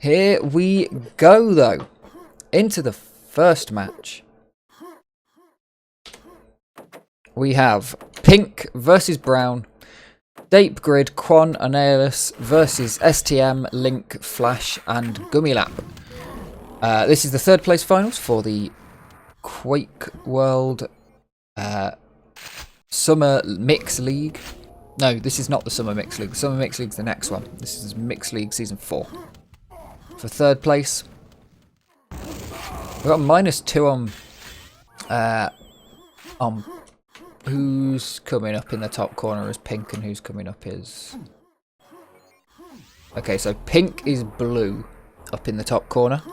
Here we go, though, into the first match. We have Pink versus Brown, Dape Grid, Quan, Annihilus versus STM, Link, Flash, and Gummilap. This is the third place finals for the QuakeWorld Summer Mix League. No, this is not the Summer Mix League. The Summer Mix League's the next one. This is Mix League Season 4. For third place, we've got -2 on who's coming up in the top corner as Pink and who's coming up is... Okay, so Pink is blue up in the top corner.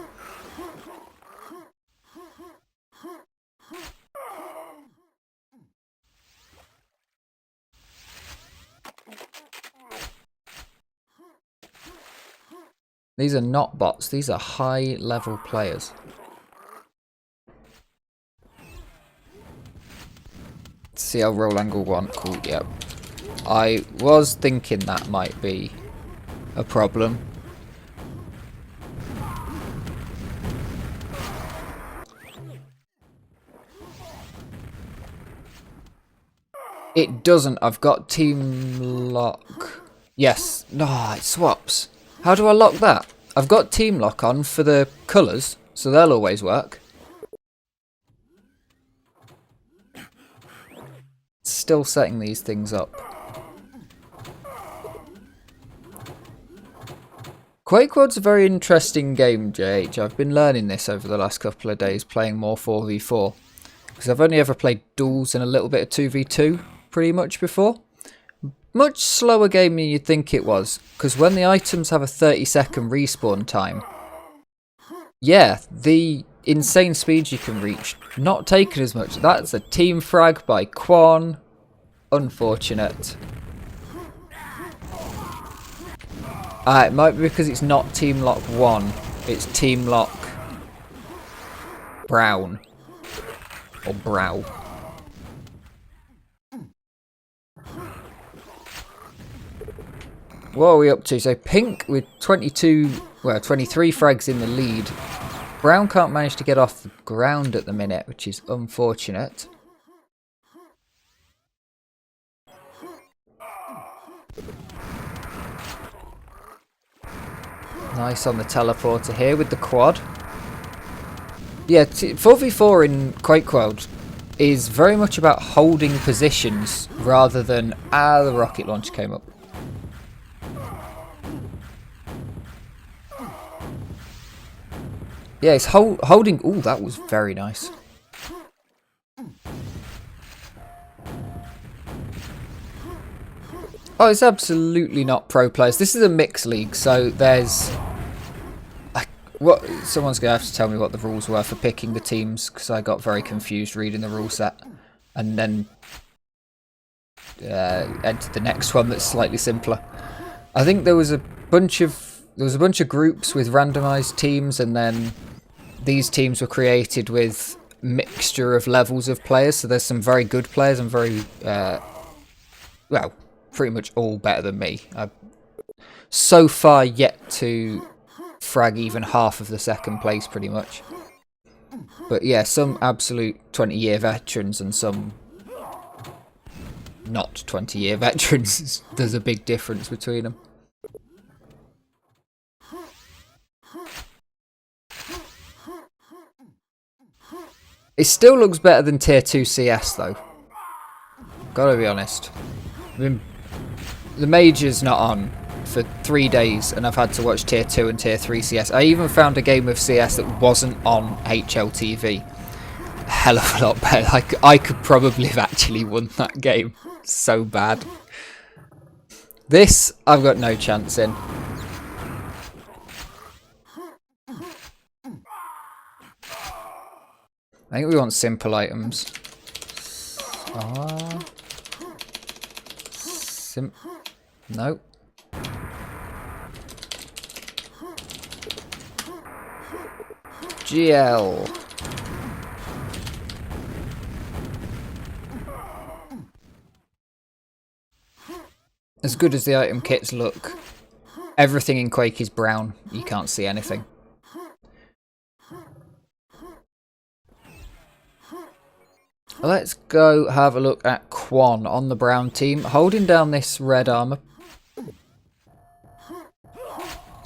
These are not bots, these are high level players. See how roll angle 1, cool, yep. I was thinking that might be a problem. It doesn't, I've got team lock. Yes, no, it swaps. How do I lock that? I've got team lock on for the colours, so they'll always work. Still setting these things up. QuakeWorld's a very interesting game, JH. I've been learning this over the last couple of days, playing more 4v4. Because I've only ever played duels and a little bit of 2v2 pretty much before. Much slower game than you'd think it was, because when the items have a 30-second respawn time, yeah, the insane speeds you can reach, not taken as much. That's a team frag by Quan. Unfortunate. It might be because it's not team lock 1, it's team lock Brown. Or Brow. What are we up to? So Pink with 23 frags in the lead. Brown can't manage to get off the ground at the minute, which is unfortunate. Nice on the teleporter here with the quad. Yeah, 4v4 in QuakeWorld is very much about holding positions rather than... the rocket launcher came up. Yeah, it's holding... Ooh, that was very nice. Oh, it's absolutely not pro players. This is a mixed league, so there's... Someone's going to have to tell me what the rules were for picking the teams, because I got very confused reading the rule set. And then entered the next one that's slightly simpler. I think there was a bunch of groups with randomized teams, and then these teams were created with mixture of levels of players. So there's some very good players and very well, pretty much all better than me. I've so far yet to frag even half of the second place, pretty much. But yeah, some absolute 20-year veterans and some not 20-year veterans. There's a big difference between them. It still looks better than Tier 2 CS though. Gotta be honest. I mean, the Major's not on for 3 days and I've had to watch Tier 2 and Tier 3 CS. I even found a game of CS that wasn't on HLTV. Hell of a lot better. I could probably have actually won that game. So bad. This, I've got no chance in. I think we want simple items. No. GL. As good as the item kits look, Everything in Quake is brown. You can't see anything. Let's go have a look at Quan on the brown team, holding down this red armor.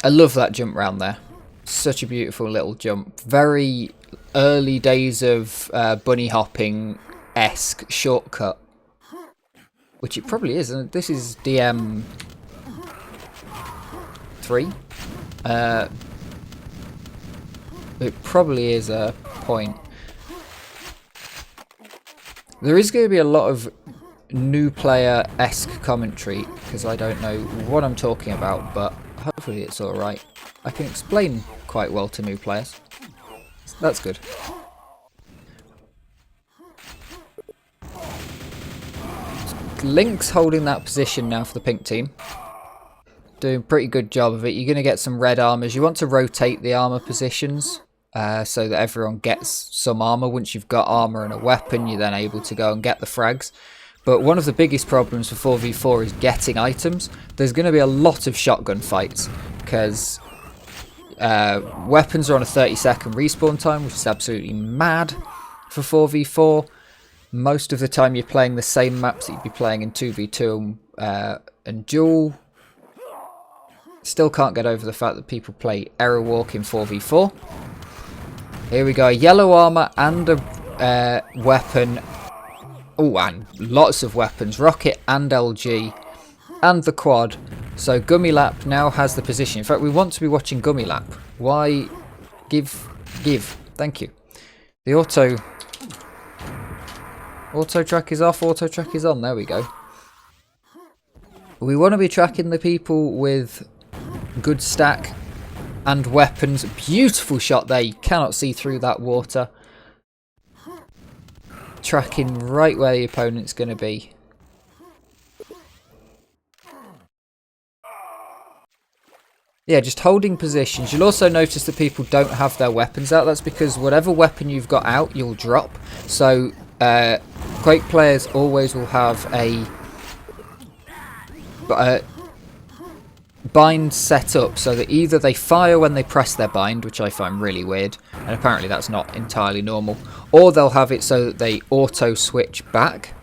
I love that jump round there. Such a beautiful little jump. Very early days of bunny hopping-esque shortcut. Which it probably is. And this is DM 3. It probably is a point. There is going to be a lot of new player-esque commentary, because I don't know what I'm talking about, but hopefully it's alright. I can explain quite well to new players. That's good. Link's holding that position now for the pink team. Doing a pretty good job of it. You're going to get some red armors. You want to rotate the armor positions. So that everyone gets some armor. Once you've got armor and a weapon, you're then able to go and get the frags. But one of the biggest problems for 4v4 is getting items. There's going to be a lot of shotgun fights because weapons are on a 30-second respawn time, which is absolutely mad for 4v4. Most of the time you're playing the same maps that you'd be playing in 2v2 and duel. Still can't get over the fact that people play Error Walk in 4v4. Here we go, yellow armor and a weapon. Oh, and lots of weapons. Rocket and LG and the quad. So Gummy Lap now has the position. In fact, we want to be watching Gummy Lap. Why? Give. Thank you. The auto track is off, auto track is on. There we go. We want to be tracking the people with good stack and weapons. Beautiful shot there. You cannot see through that water. Tracking right where the opponent's going to be. Yeah, just holding positions. You'll also notice that people don't have their weapons out. That's because whatever weapon you've got out, you'll drop. So, Quake players always will have a bind set up so that either they fire when they press their bind, which I find really weird, and apparently that's not entirely normal, or they'll have it so that they auto switch back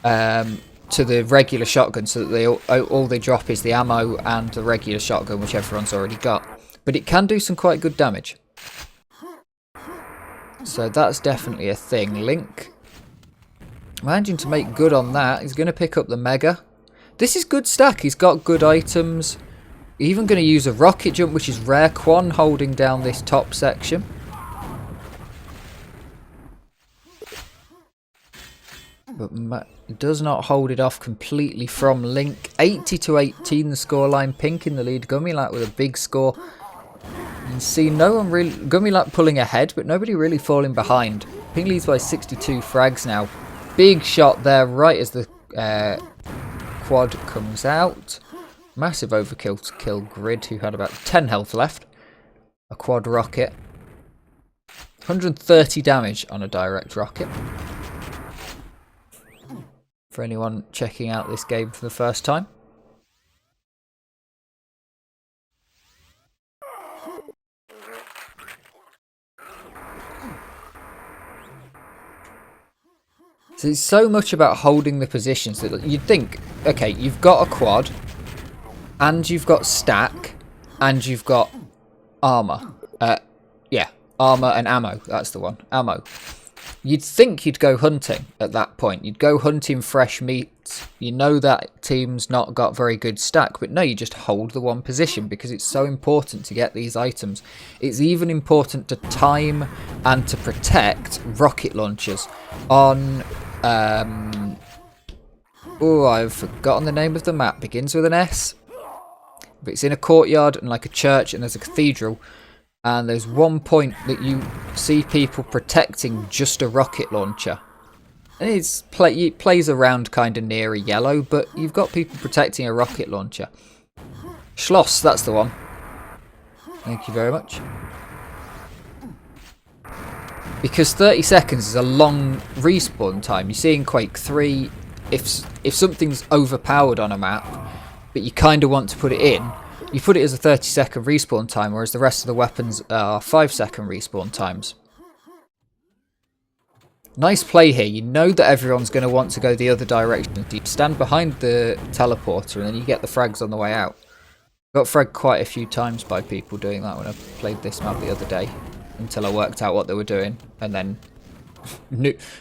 to the regular shotgun, so that they all they drop is the ammo and the regular shotgun, which everyone's already got. But it can do some quite good damage. So that's definitely a thing. Link managing to make good on that. He's going to pick up the Mega. This is good stack. He's got good items. Even going to use a rocket jump, which is rare. Quan holding down this top section. But does not hold it off completely from Link. 80-18 the scoreline. Pink in the lead. Gummilap with a big score. You can see no one really... Gummilap pulling ahead, but nobody really falling behind. Pink leads by 62 frags now. Big shot there right as the quad comes out. Massive overkill to kill Grid, who had about 10 health left. A quad rocket. 130 damage on a direct rocket. For anyone checking out this game for the first time. So it's so much about holding the positions that you'd think, okay, you've got a quad, and you've got stack, and you've got armor. Yeah, armor and ammo. That's the one. Ammo. You'd think you'd go hunting at that point. You'd go hunting fresh meat. You know that team's not got very good stack, but no, you just hold the one position because it's so important to get these items. It's even important to time and to protect rocket launchers on... oh, I've forgotten the name of the map. Begins with an S. But it's in a courtyard and like a church, and there's a cathedral. And there's one point that you see people protecting just a rocket launcher. And it plays around kind of near a yellow, but you've got people protecting a rocket launcher. Schloss, that's the one. Thank you very much. Because 30 seconds is a long respawn time. You see in Quake 3, if something's overpowered on a map, but you kind of want to put it in, you put it as a 30-second respawn time, whereas the rest of the weapons are 5-second respawn times. Nice play here. You know that everyone's going to want to go the other direction. You stand behind the teleporter and then you get the frags on the way out. Got fragged quite a few times by people doing that when I played this map the other day, until I worked out what they were doing and then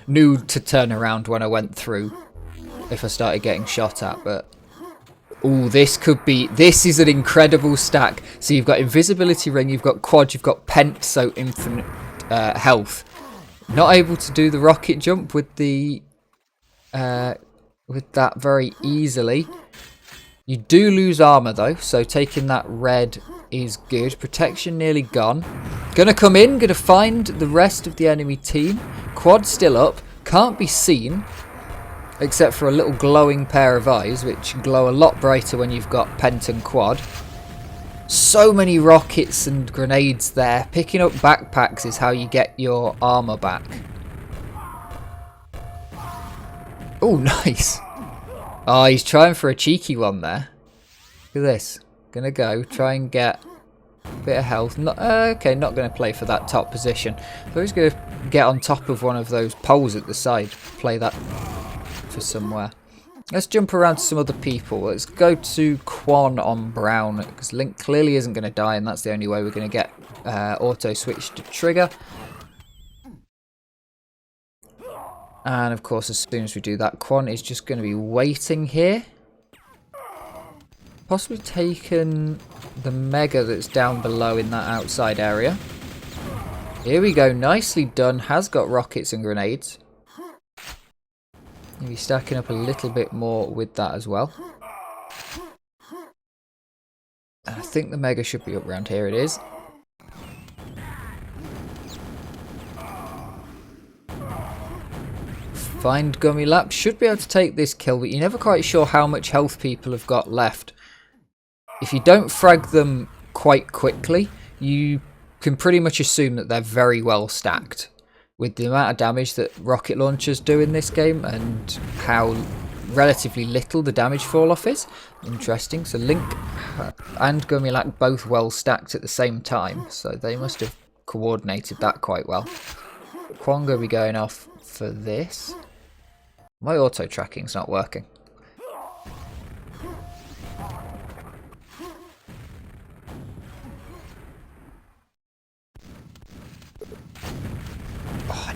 knew to turn around when I went through if I started getting shot at. But oh, this is an incredible stack. So you've got invisibility ring, you've got quad, you've got pent, so infinite health. Not able to do the rocket jump with the with that very easily. You do lose armor though, so taking that red is good. Protection nearly gone. Gonna come in, gonna find the rest of the enemy team. Quad still up, can't be seen except for a little glowing pair of eyes, which glow a lot brighter when you've got pent and quad. So many rockets and grenades there. Picking up backpacks is how you get your armor back. Oh, nice. Oh, he's trying for a cheeky one there. Look at this. Gonna go, try and get a bit of health. Okay, not gonna play for that top position. So he's gonna get on top of one of those poles at the side. Play that for somewhere. Let's jump around to some other people. Let's go to Quan on brown, because Link clearly isn't going to die, and that's the only way we're going to get auto switch to trigger. And of course, as soon as we do that, Quan is just going to be waiting here. Possibly taken the Mega that's down below in that outside area. Here we go, nicely done. Has got rockets and grenades. Maybe stacking up a little bit more with that as well. And I think the Mega should be up around here. It is. Find Gummy Lap. Should be able to take this kill, but you're never quite sure how much health people have got left. If you don't frag them quite quickly, you can pretty much assume that they're very well stacked. With the amount of damage that rocket launchers do in this game and how relatively little the damage fall off is. Interesting. So Link and Gummilak both well stacked at the same time, so they must have coordinated that quite well. Quan will be going off for this. My auto tracking's not working.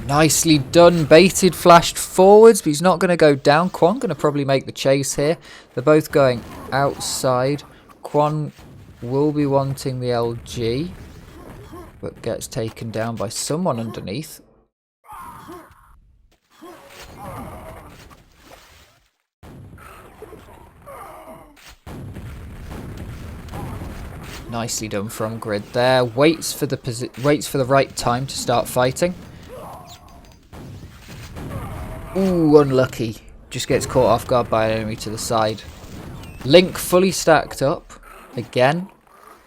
Nicely done. Baited, flashed forwards, but he's not going to go down. Quan going to probably make the chase here. They're both going outside. Quan will be wanting the LG, but gets taken down by someone underneath. Nicely done from Grid there. Waits for the right time to start fighting. Ooh, unlucky. Just gets caught off guard by an enemy to the side. Link fully stacked up again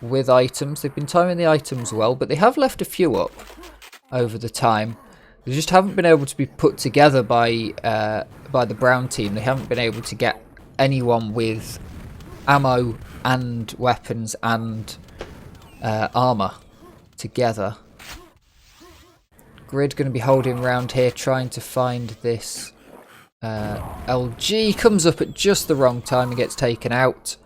with items. They've been timing the items well, but they have left a few up over the time. They just haven't been able to be put together by the brown team. They haven't been able to get anyone with ammo and weapons and armor together. Grid going to be holding around here trying to find this LG. Comes up at just the wrong time and gets taken out.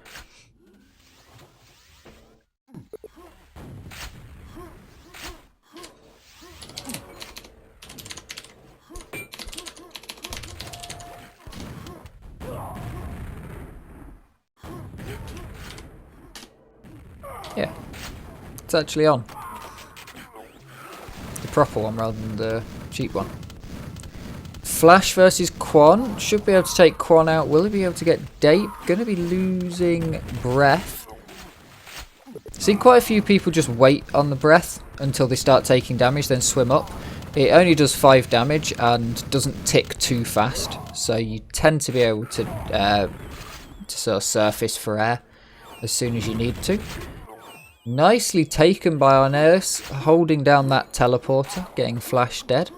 Yeah, it's actually on. The proper one rather than the cheap one. Flash versus Quan. Should be able to take Quan out. Will he be able to get Dape? Going to be losing breath. Seen quite a few people just wait on the breath until they start taking damage, then swim up. It only does 5 damage and doesn't tick too fast, so you tend to be able to sort of surface for air as soon as you need to. Nicely taken by our nurse, holding down that teleporter, getting Flash dead.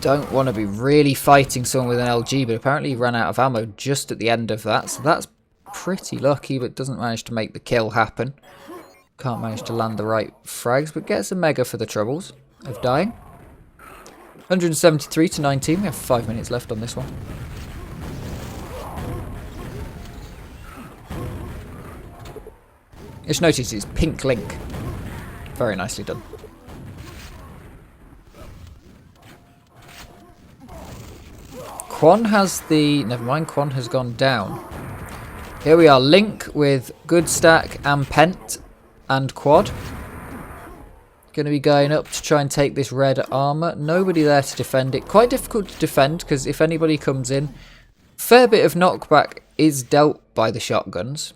don't want to be really fighting someone with an LG, but apparently he ran out of ammo just at the end of that, so that's pretty lucky, but doesn't manage to make the kill happen. Can't manage to land the right frags, but gets a mega for the troubles of dying. 173 to 19, we have 5 minutes left on this one. Just notice it's pink link. Very nicely done. Quan has the... Never mind, Quan has gone down. Here we are, Link with good stack and Pent and Quad. Going to be going up to try and take this red armour. Nobody there to defend it. Quite difficult to defend because if anybody comes in, fair bit of knockback is dealt by the shotguns.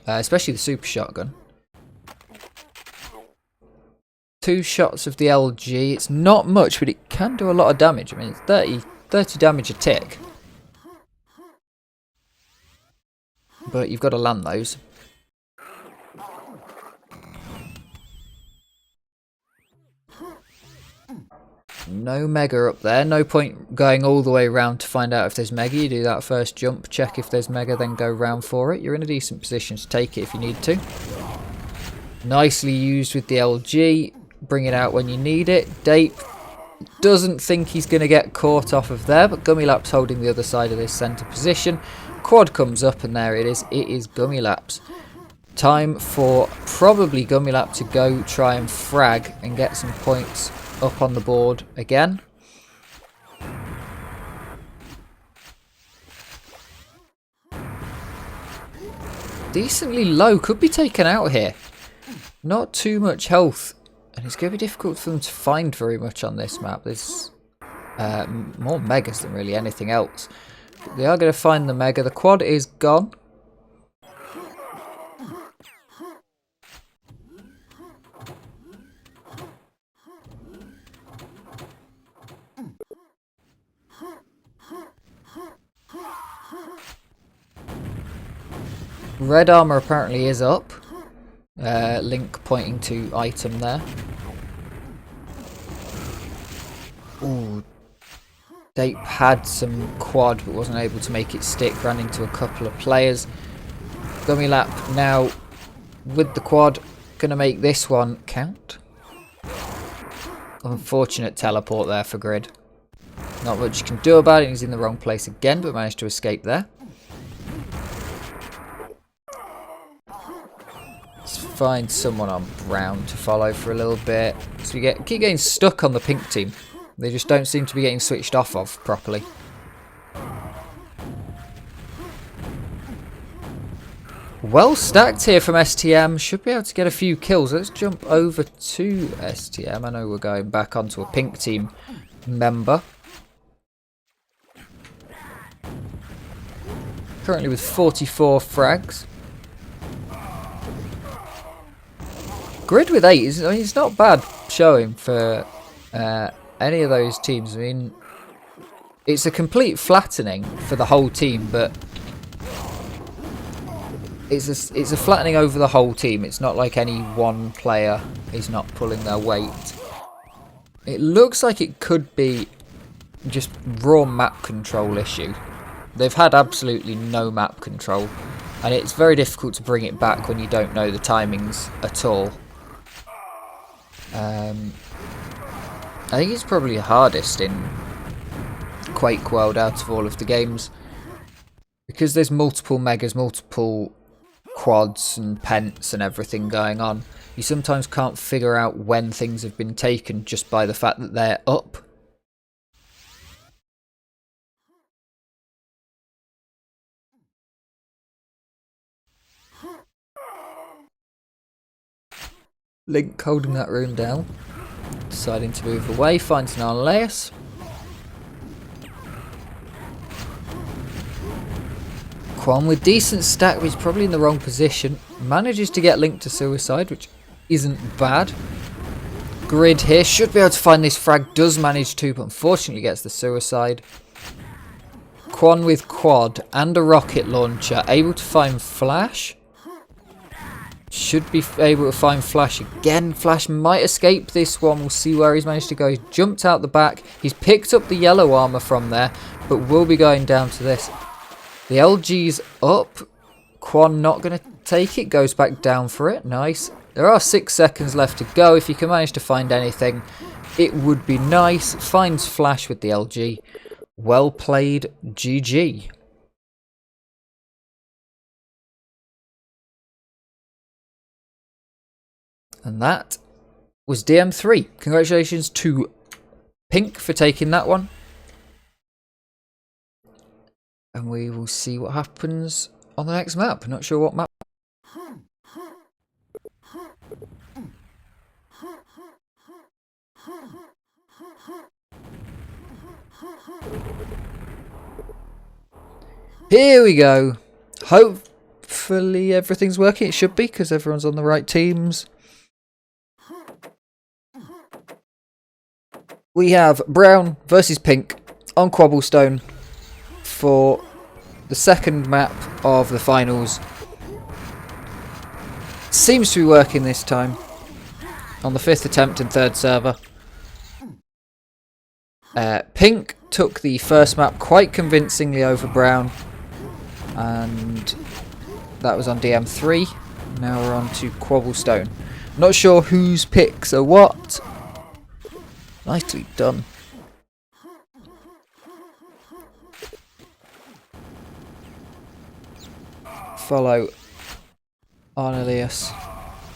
Especially the super shotgun. 2 shots of the LG. It's not much, but it can do a lot of damage. I mean, it's 30 damage a tick. But you've got to land those. No mega up there. No point going all the way around to find out if there's mega. You do that first jump, check if there's mega, then go round for it. You're in a decent position to take it if you need to. Nicely used with the LG. Bring it out when you need it. Dape doesn't think he's going to get caught off of there, but Gummilap's holding the other side of this centre position. Quad comes up and there it is. It is Gummilap's. Time for probably Gummilap to go try and frag and get some points up on the board again. Decently low, could be taken out here. Not too much health, and it's going to be difficult for them to find very much on this map. There's more megas than really anything else. But they are going to find the mega. The quad is gone. Red armor apparently is up. Link pointing to item there. Ooh. Dape had some quad but wasn't able to make it stick. Ran into a couple of players. Gummilap now with the quad. Gonna make this one count. Unfortunate teleport there for Grid. Not much you can do about it. He's in the wrong place again, but managed to escape there. Let's find someone on brown to follow for a little bit. So we keep getting stuck on the pink team. They just don't seem to be getting switched off of properly. Well stacked here from STM. Should be able to get a few kills. Let's jump over to STM. I know we're going back onto a pink team member. Currently with 44 frags. Grid with 8 is, I mean, it's not bad showing for any of those teams. I mean, it's a complete flattening for the whole team, but it's a flattening over the whole team. It's not like any one player is not pulling their weight. It looks like it could be just raw map control issue. They've had absolutely no map control, and it's very difficult to bring it back when you don't know the timings at all. I think it's probably the hardest in QuakeWorld out of all of the games, because there's multiple megas, multiple quads and pents and everything going on. You sometimes can't figure out when things have been taken just by the fact that they're up. Link holding that room down. Deciding to move away, finds an Arleus. Quan with decent stack, but he's probably in the wrong position. Manages to get Link to suicide, which isn't bad. Grid here, should be able to find this frag, does manage to, but unfortunately gets the suicide. Quan with quad and a rocket launcher, able to find Flash. Should be able to find Flash again. Flash might escape this one. We'll see where he's managed to go. He's jumped out the back. He's picked up the yellow armor from there, but will be going down to this. The LG's up. Quan not going to take it. Goes back down for it. Nice. There are 6 seconds left to go. If you can manage to find anything, it would be nice. Finds Flash with the LG. Well played. GG. And that was DM3. Congratulations to Pink for taking that one. And we will see what happens on the next map. Not sure what map. Here we go. Hopefully everything's working. It should be, because everyone's on the right teams. We have Brown versus Pink on Cobblestone for the second map of the finals. Seems to be working this time on the 5th attempt and 3rd server. Pink took the first map quite convincingly over Brown, and that was on DM3. Now we're on to Cobblestone. Not sure whose picks are what. Nicely done. Follow on Elias.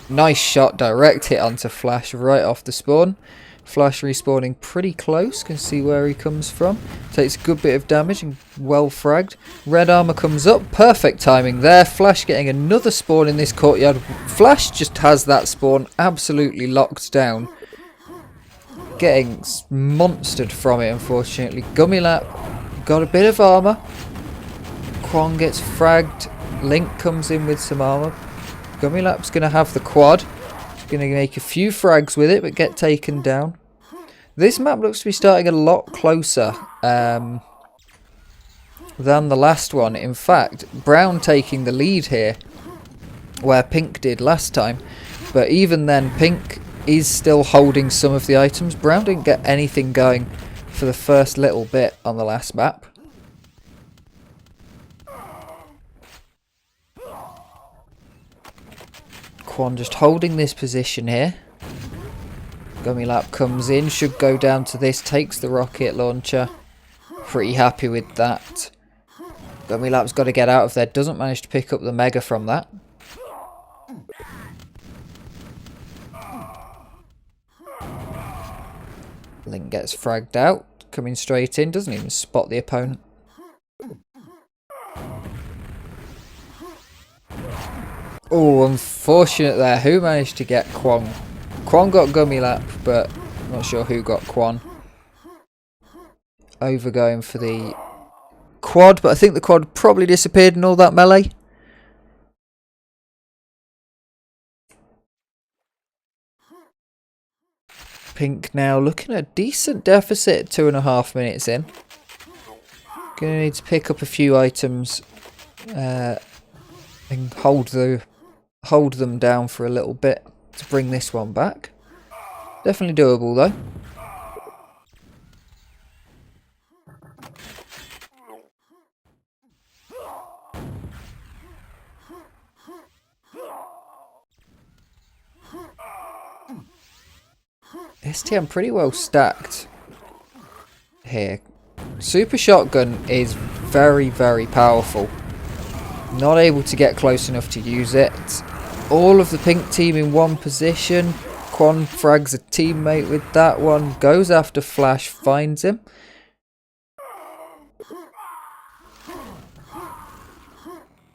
Nice shot, direct hit onto Flash right off the spawn. Flash respawning pretty close, can see where he comes from. Takes a good bit of damage and well fragged. Red armor comes up, perfect timing there. Flash getting another spawn in this courtyard. Flash just has that spawn absolutely locked down. Getting monstered from it, unfortunately. Gummilap got a bit of armor. Quan gets fragged. Link comes in with some armor. Gummilap's going to have the quad. He's going to make a few frags with it, but get taken down. This map looks to be starting a lot closer than the last one. In fact, Brown taking the lead here, where Pink did last time. But even then, Pink is still holding some of the items. Brown didn't get anything going for the first little bit on the last map. Quan just holding this position here. Gummilap comes in, should go down to this, takes the rocket launcher. Pretty happy with that. Gummilap's got to get out of there, doesn't manage to pick up the mega from that. Link gets fragged out, coming straight in, doesn't even spot the opponent. Oh, unfortunate there. Who managed to get Quan? Quan got Gummilap, but not sure who got Quan. Over going for the quad, but I think the quad probably disappeared in all that melee. Pink now looking at a decent deficit, 2.5 minutes in. Gonna need to pick up a few items and hold them down for a little bit to bring this one back. Definitely doable though. STM pretty well stacked here. Super Shotgun is very, very powerful. Not able to get close enough to use it. All of the Pink team in one position. Quan frags a teammate with that one. Goes after Flash, finds him.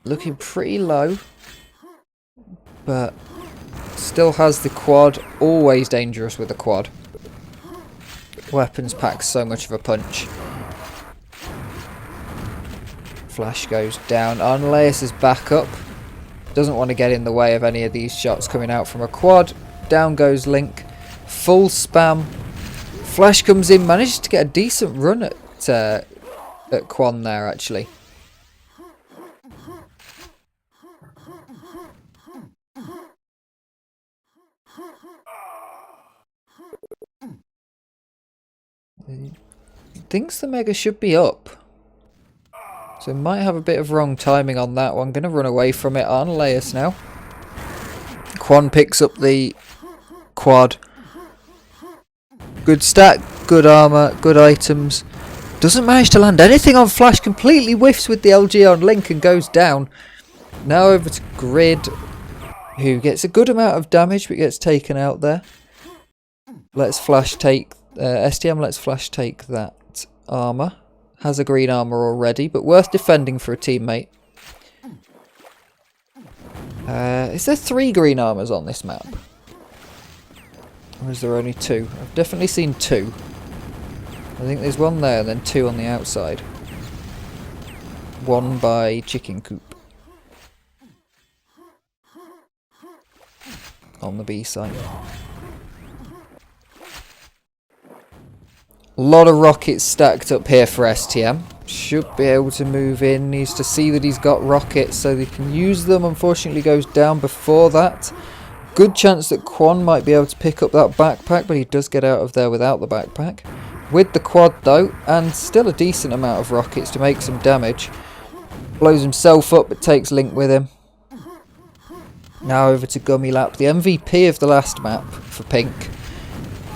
Looking pretty low. But still has the quad. Always dangerous with the quad. Weapons packs so much of a punch. Flash goes down. Arnelaus is back up. Doesn't want to get in the way of any of these shots coming out from a quad. Down goes Link. Full spam. Flash comes in. Manages to get a decent run at Quan there, actually. Thinks the Mega should be up. So might have a bit of wrong timing on that one. Gonna run away from it on Laius now. Quan picks up the quad. Good stack, good armor, good items. Doesn't manage to land anything on Flash. Completely whiffs with the LG on Link and goes down. Now over to Grid, who gets a good amount of damage but gets taken out there. Let's Flash take... STM lets Flash take that armor. Has a green armor already, but worth defending for a teammate. Is there 3 green armors on this map? Or is there only 2? I've definitely seen 2. I think there's 1 there and then 2 on the outside. 1 by Chicken Coop. On the B side. A lot of rockets stacked up here for STM. Should be able to move in. Needs to see that he's got rockets so they can use them. Unfortunately goes down before that. Good chance that Quan might be able to pick up that backpack, but he does get out of there without the backpack. With the quad though, and still a decent amount of rockets to make some damage. Blows himself up but takes Link with him. Now over to Gummy Lap, the MVP of the last map for Pink.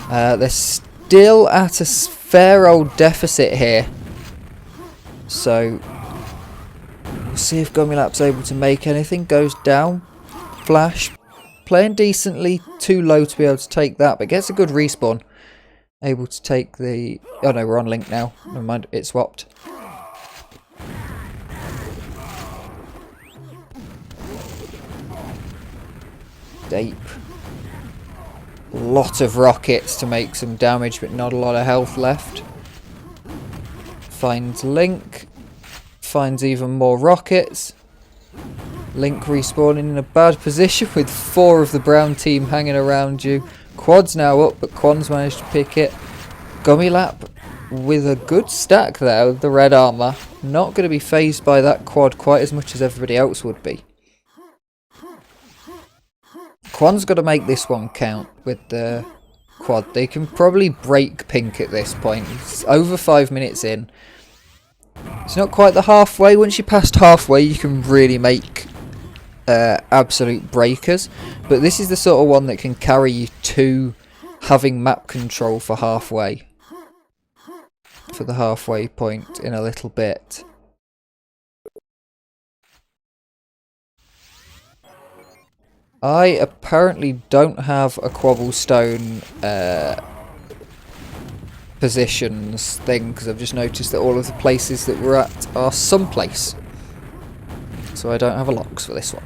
They're still at a fair old deficit here. So, we'll see if Gummy Lap's able to make anything. Goes down. Flash, playing decently, too low to be able to take that, but gets a good respawn. Able to take the... Oh no, we're on Link now. Never mind, it swapped. Dape. Lot of rockets to make some damage, but not a lot of health left. Finds Link. Finds even more rockets. Link respawning in a bad position with 4 of the brown team hanging around you. Quad's now up, but Quan's managed to pick it. Gummy Lap with a good stack there with the red armor. Not going to be phased by that quad quite as much as everybody else would be. Quan's got to make this one count with the quad. They can probably break Pink at this point. It's over 5 minutes in. It's not quite the halfway. Once you passed halfway, you can really make absolute breakers. But this is the sort of one that can carry you to having map control for halfway. For the halfway point in a little bit. I apparently don't have a cobblestone positions thing, because I've just noticed that all of the places that we're at are someplace. So I don't have a locks for this one.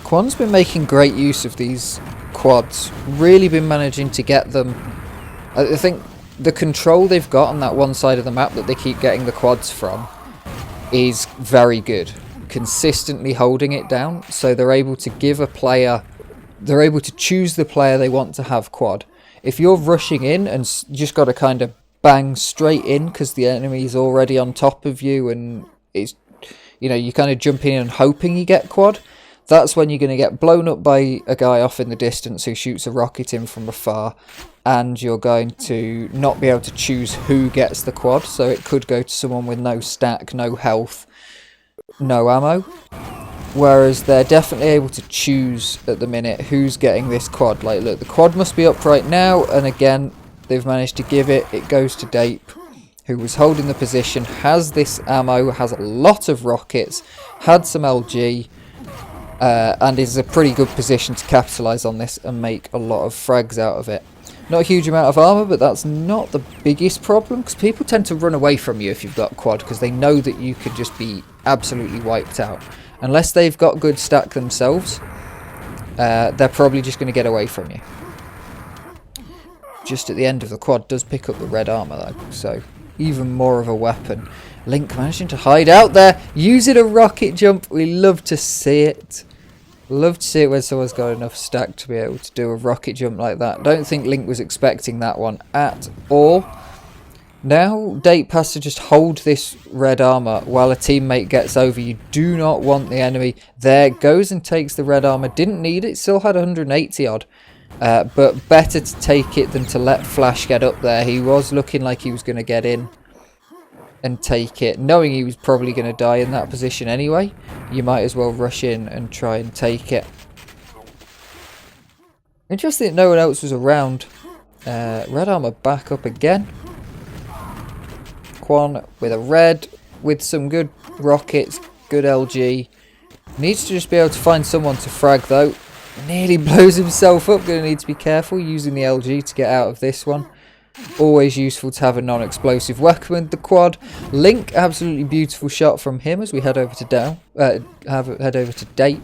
Quan's been making great use of these quads, really been managing to get them. I think the control they've got on that one side of the map that they keep getting the quads from is very good. Consistently holding it down, so they're able to give a player, they're able to choose the player they want to have quad. If you're rushing in and just got to kind of bang straight in because the enemy's already on top of you and it's, you know, you kind of jump in and hoping you get quad, that's when you're going to get blown up by a guy off in the distance who shoots a rocket in from afar, and you're going to not be able to choose who gets the quad, so it could go to someone with no stack, no health, no ammo. Whereas they're definitely able to choose at the minute who's getting this quad. Like, look, the quad must be up right now, and again, they've managed to give it. It goes to Dape, who was holding the position, has this ammo, has a lot of rockets, had some LG, and is a pretty good position to capitalise on this and make a lot of frags out of it. Not a huge amount of armour, but that's not the biggest problem, because people tend to run away from you if you've got quad, because they know that you could just be absolutely wiped out. Unless they've got good stack themselves, they're probably just going to get away from you. Just at the end of the quad does pick up the red armour though, so even more of a weapon. Link managing to hide out there, using a rocket jump. We love to see it. Love to see it when someone's got enough stack to be able to do a rocket jump like that. Don't think Link was expecting that one at all. Now Dape has to just hold this red armor while a teammate gets over. You do not want the enemy. There, goes and takes the red armor. Didn't need it, still had 180 odd. But better to take it than to let Flash get up there. He was looking like he was going to get in and take it, knowing he was probably going to die in that position anyway. You might as well rush in and try and take it. Interesting that no one else was around. Red armor back up again. Quan with a red, with some good rockets, good LG. Needs to just be able to find someone to frag though. Nearly blows himself up. Going to need to be careful using the LG to get out of this one. Always useful to have a non-explosive weapon with the quad. Link, absolutely beautiful shot from him as we head over to head over to Dape.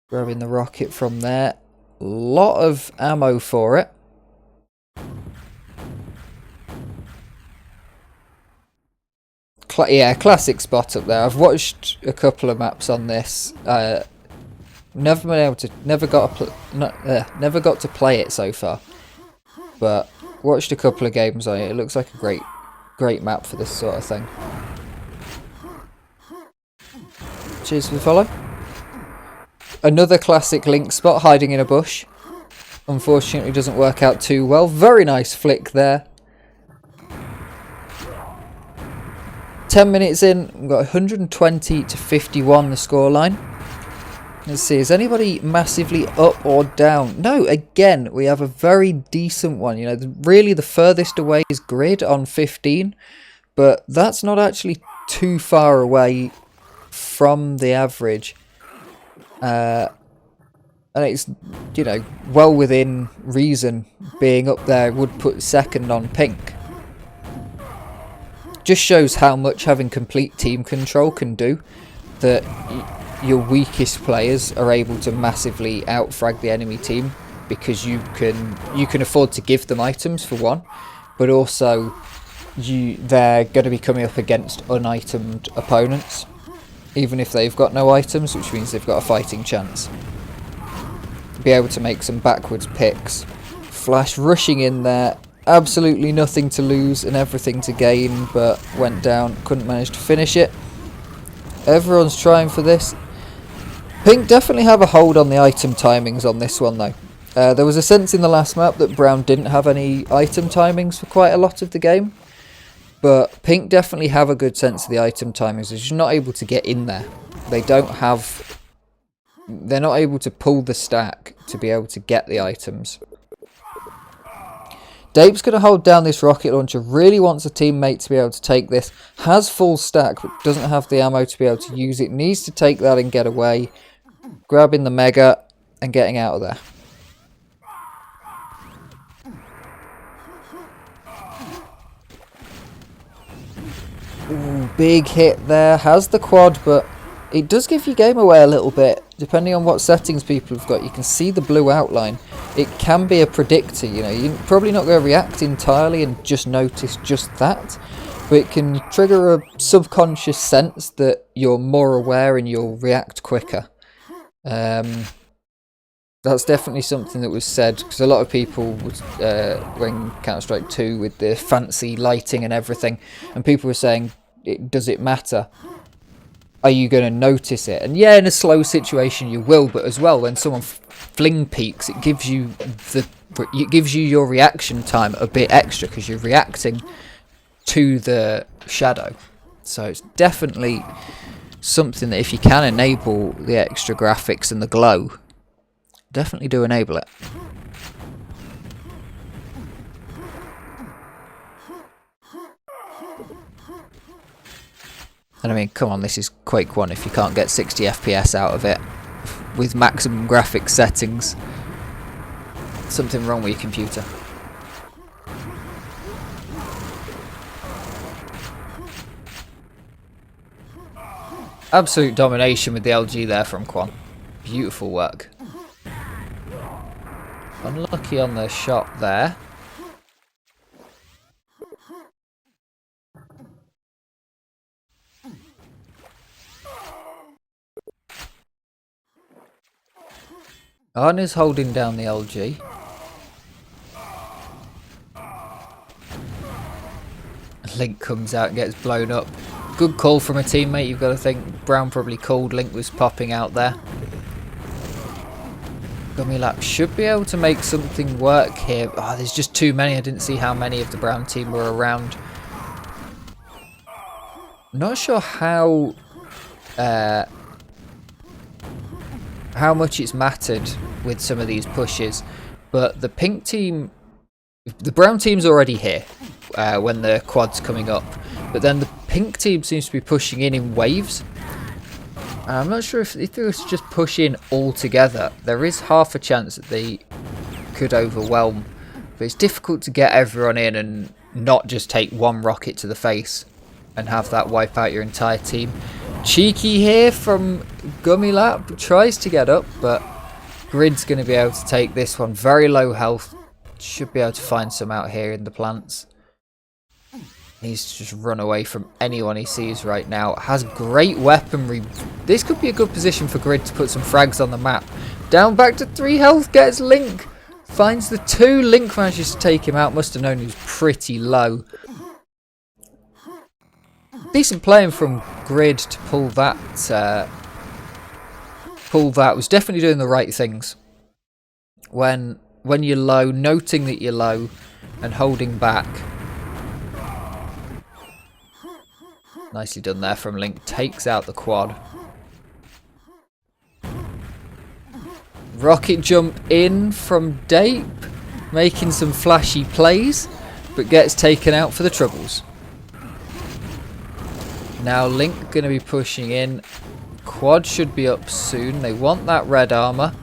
Grabbing the rocket from there. Lot of ammo for it. Yeah, classic spot up there. I've watched a couple of maps on this. Never got to play it so far, but watched a couple of games on it. It looks like a great map for this sort of thing. Cheers for the follow. Another classic Link spot, hiding in a bush. Unfortunately, doesn't work out too well. Very nice flick there. 10 minutes in, we've got 120 to 51 the scoreline. Let's see, is anybody massively up or down? No, again, we have a very decent one. You know, really the furthest away is Grid on 15, but that's not actually too far away from the average. And it's, you know, well within reason. Being up there would put second on Pink. Just shows how much having complete team control can do, that your weakest players are able to massively outfrag the enemy team because you can afford to give them items for one, but also they're going to be coming up against unitemed opponents, even if they've got no items, which means they've got a fighting chance. Be able to make some backwards picks. Flash rushing in there. Absolutely nothing to lose and everything to gain, but went down, couldn't manage to finish it. Everyone's trying for this. Pink definitely have a hold on the item timings on this one though. There was a sense in the last map that Brown didn't have any item timings for quite a lot of the game, but Pink definitely have a good sense of the item timings. They're just not able to get in there. They're not able to pull the stack to be able to get the items. Dape's going to hold down this rocket launcher, really wants a teammate to be able to take this, has full stack but doesn't have the ammo to be able to use it, needs to take that and get away, grabbing the mega and getting out of there. Ooh, big hit there, has the quad, but it does give you game away a little bit, depending on what settings people have got. You can see the blue outline. It can be a predictor, you know, you're probably not going to react entirely and just notice just that, but it can trigger a subconscious sense that you're more aware and you'll react quicker. That's definitely something that was said, because a lot of people would, when Counter-Strike 2 with the fancy lighting and everything, and people were saying, does it matter? Are you going to notice it? And yeah, in a slow situation you will, but as well when someone fling peaks, it gives you your reaction time a bit extra because you're reacting to the shadow. So it's definitely something that if you can enable the extra graphics and the glow, definitely do enable it. And I mean, come on, this is Quake 1 if you can't get 60 FPS out of it with maximum graphics settings. Something wrong with your computer. Absolute domination with the LG there from Quan. Beautiful work. Unlucky on the shot there. Arna's holding down the LG. Link comes out and gets blown up. Good call from a teammate, you've got to think. Brown probably called Link was popping out there. Gummilap should be able to make something work here. Oh, there's just too many. I didn't see how many of the brown team were around. Not sure how much it's mattered with some of these pushes, but the pink team, the brown team's already here when the quad's coming up, but then the pink team seems to be pushing in waves. I'm not sure if they was just push in all together. There is half a chance that they could overwhelm, but it's difficult to get everyone in and not just take one rocket to the face and have that wipe out your entire team. Cheeky here from Gummilap, tries to get up, but Grid's going to be able to take this one. Very low health, should be able to find some out here in the plants. Needs to just run away from anyone he sees right now. Has great weaponry. This could be a good position for Grid to put some frags on the map. Down back to 3 health, gets Link. Finds the 2. Link manages to take him out. Must have known he was pretty low. Decent playing from Grid to pull that. Was definitely doing the right things. When you're low, noting that you're low and holding back. Nicely done there from Link. Takes out the quad. Rocket jump in from Dape. Making some flashy plays. But gets taken out for the troubles. Now Link going to be pushing in. Quad should be up soon. They want that red armor.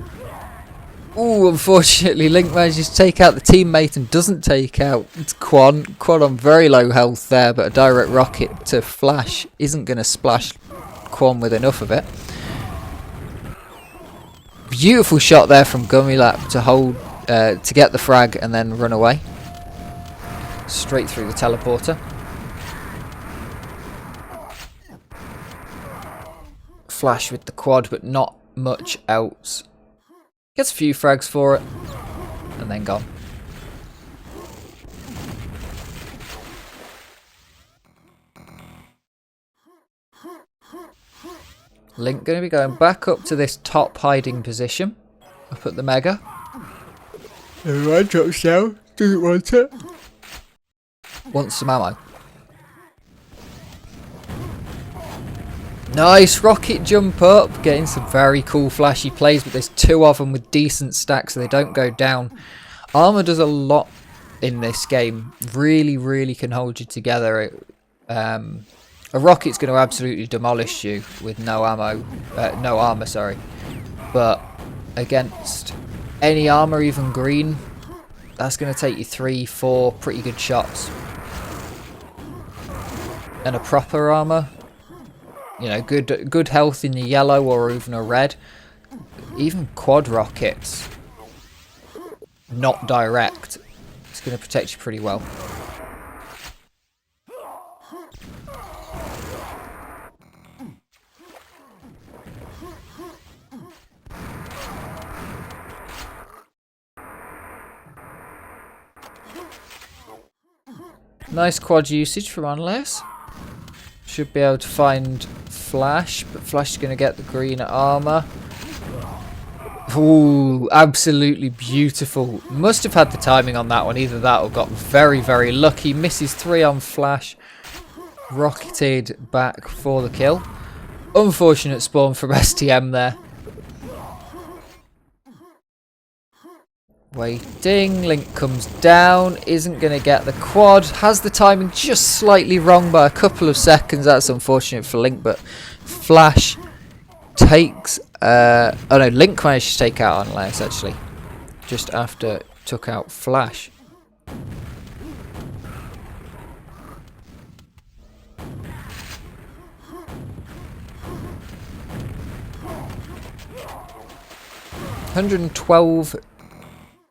Ooh, unfortunately Link manages to take out the teammate and doesn't take out Quad. Quad on very low health there, but a direct rocket to Flash isn't going to splash Quan with enough of it. Beautiful shot there from Gummilap to hold, to get the frag and then run away. Straight through the teleporter. Flash with the quad, but not much else. Gets a few frags for it, and then gone. Link going to be going back up to this top hiding position, up at the Mega. Everyone drops down, doesn't want it. Wants some ammo. Nice rocket jump up, getting some very cool flashy plays, but there's 2 of them with decent stacks so they don't go down. Armor does a lot in this game, really can hold you together. A rocket's going to absolutely demolish you with no armor, sorry. But against any armor, even green, that's going to take you 3-4 pretty good shots. And a proper armor, you know, good health in your yellow or even a red. Even quad rockets, not direct, it's going to protect you pretty well. Nice quad usage from Unless. Should be able to find Flash, but Flash is going to get the green armor. Ooh, absolutely beautiful. Must have had the timing on that one. Either that or got very lucky. Misses 3 on Flash. Rocketed back for the kill. Unfortunate spawn from STM there. Waiting, Link comes down, isn't going to get the quad, has the timing just slightly wrong by a couple of seconds. That's unfortunate for Link, but Flash takes, oh no, Link managed to take out Unless actually, just after took out Flash. $112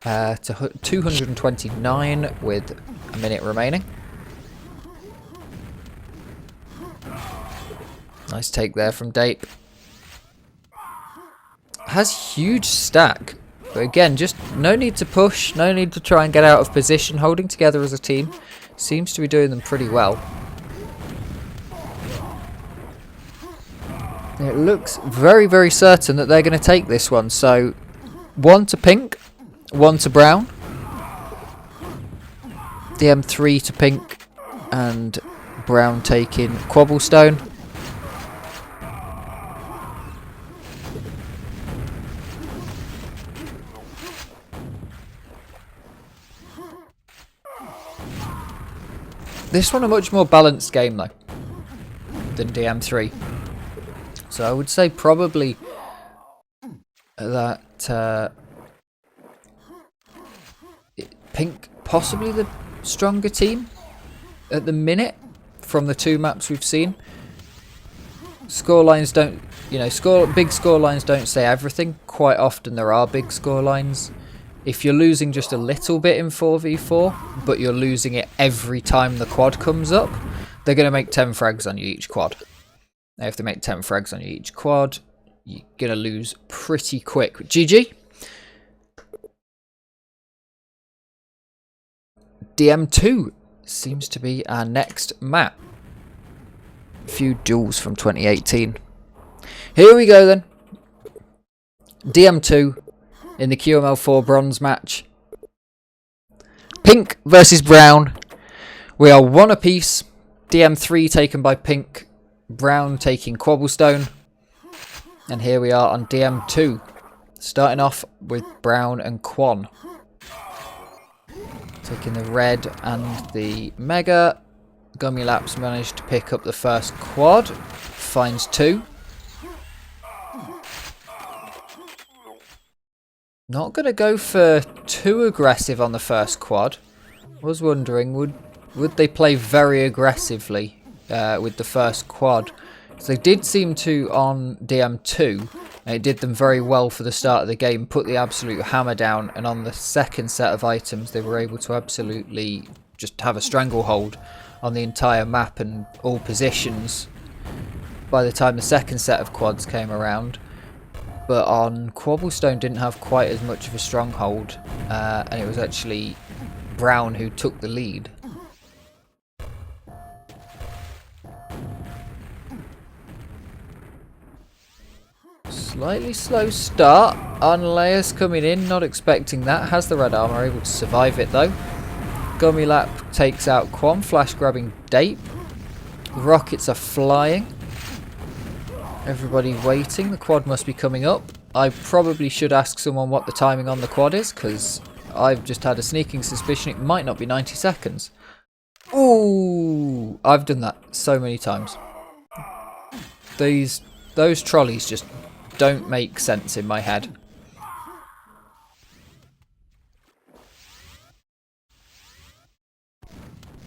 to 229 with a minute remaining. Nice take there from Dape. Has huge stack, but again, just no need to push, no need to try and get out of position. Holding together as a team Seems to be doing them pretty well. It looks very, very certain that they're going to take this one. So, 1 to pink, 1 to brown. DM3 to pink, and brown taking cobblestone. This one a much more balanced game though than DM3. So I would say probably that pink possibly the stronger team at the minute from the 2 maps we've seen. Scorelines don't, you know, big scorelines don't say everything. Quite often there are big scorelines. If you're losing just a little bit in 4v4, but you're losing it every time the quad comes up, they're going to make 10 frags on you each quad. Now, if they make 10 frags on you each quad, you're going to lose pretty quick. GG. DM2 seems to be our next map. A few duels from 2018. Here we go then. DM2 in the QML4 bronze match. Pink versus brown. We are 1 apiece. DM3 taken by pink. Brown taking cobblestone. And here we are on DM2. Starting off with brown and Quan. Taking the red and the mega. Gummy Laps managed to pick up the first quad. Finds 2. Not going to go for too aggressive on the first quad. Was wondering, would they play very aggressively with the first quad? So they did seem to on DM2, and it did them very well for the start of the game, put the absolute hammer down, and on the second set of items they were able to absolutely just have a stranglehold on the entire map and all positions by the time the second set of quads came around. But on Cobblestone didn't have quite as much of a stronghold, and it was actually Brown who took the lead. Slightly slow start. Unlayers coming in, not expecting that. Has the red armor, able to survive it though. Gummy Lap takes out Quan, flash grabbing Dape. Rockets are flying. Everybody waiting. The quad must be coming up. I probably should ask someone what the timing on the quad is, because I've just had a sneaking suspicion it might not be 90 seconds. Ooh, I've done that so many times. Those trolleys just don't make sense in my head.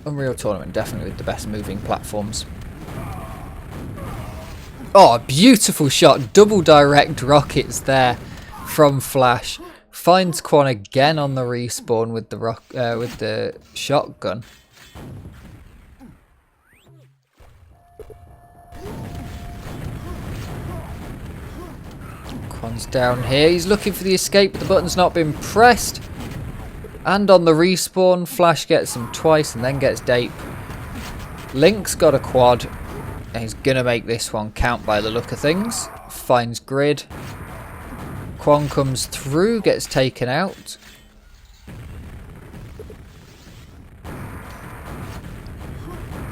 Unreal Tournament, definitely with the best moving platforms. Oh, beautiful shot. Double direct rockets there from Flash. Finds Quan again on the respawn with the shotgun. Quan's down here. He's looking for the escape, but the button's not been pressed. And on the respawn, Flash gets him twice and then gets Dape. Link's got a quad. And he's going to make this one count by the look of things. Finds Grid. Quan comes through, gets taken out.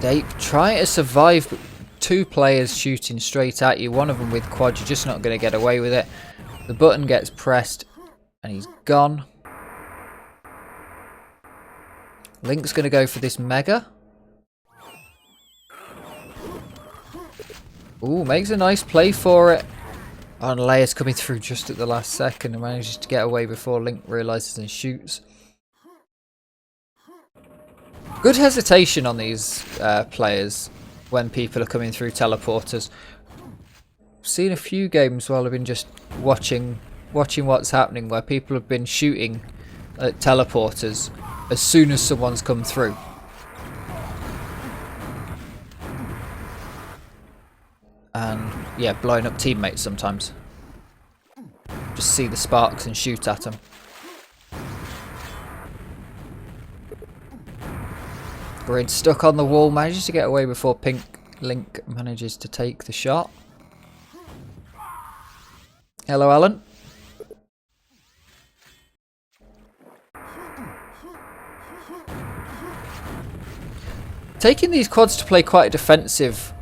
Dape trying to survive, but 2 players shooting straight at you. One of them with quad, you're just not going to get away with it. The button gets pressed and he's gone. Link's going to go for this mega. Ooh, makes a nice play for it. Oh, and Leia's coming through just at the last second and manages to get away before Link realises and shoots. Good hesitation on these players when people are coming through teleporters. I've seen a few games while I've been just watching what's happening, where people have been shooting at teleporters as soon as someone's come through. And yeah, blowing up teammates sometimes. Just see the sparks and shoot at them. Grid stuck on the wall, manages to get away before Pink Link manages to take the shot. Hello, Alan. Taking these quads to play quite defensive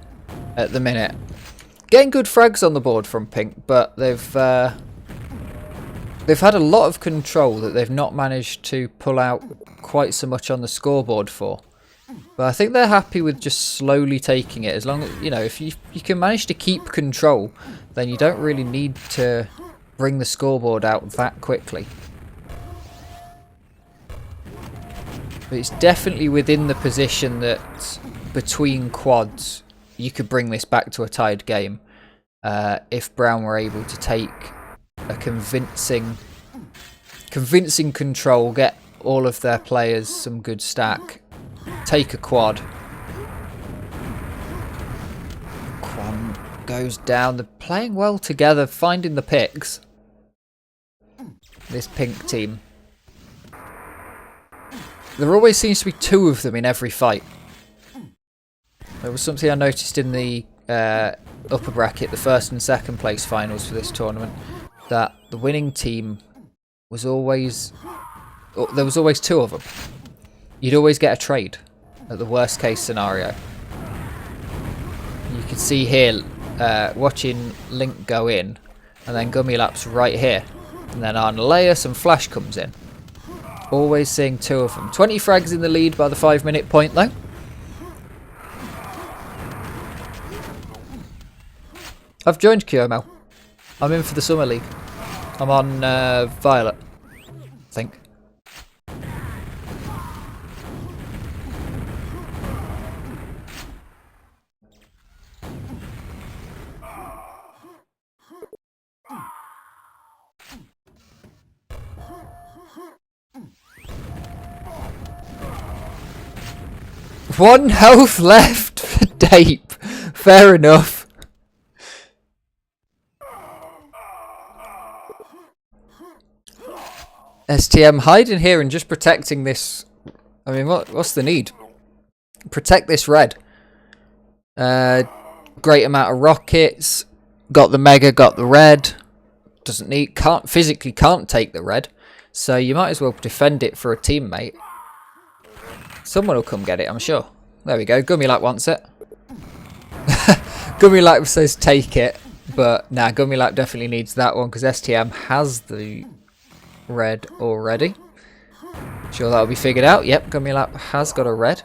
at the minute. Getting good frags on the board from Pink, but they've had a lot of control that they've not managed to pull out quite so much on the scoreboard for. But I think they're happy with just slowly taking it. As long as, you know, if you can manage to keep control, then you don't really need to bring the scoreboard out that quickly. But it's definitely within the position that between quads you could bring this back to a tied game if Brown were able to take a convincing control, get all of their players some good stack, take a quad. Quan goes down. They're playing well together, finding the picks. This Pink team. There always seems to be two of them in every fight. There was something I noticed in the upper bracket, the first and second place finals for this tournament, that the winning team was always... there was always two of them. You'd always get a trade at the worst case scenario. You can see here, watching Link go in, and then Gummy Lap's right here. And then on Leia, some flash comes in. Always seeing two of them. 20 frags in the lead by the 5-minute point though. I've joined QML. I'm in for the Summer League. I'm on Violet, I think. One health left for Dape. Fair enough. STM hiding here and just protecting this. I mean, what's the need? Protect this red. Great amount of rockets. Got the mega, got the red. Doesn't need, physically can't take the red. So you might as well defend it for a teammate. Someone will come get it, I'm sure. There we go. Gummylap wants it. Gummylap says take it. But nah, Gummylap definitely needs that one because STM has the red already. Sure that'll be figured out. Yep, Gummylap has got a red.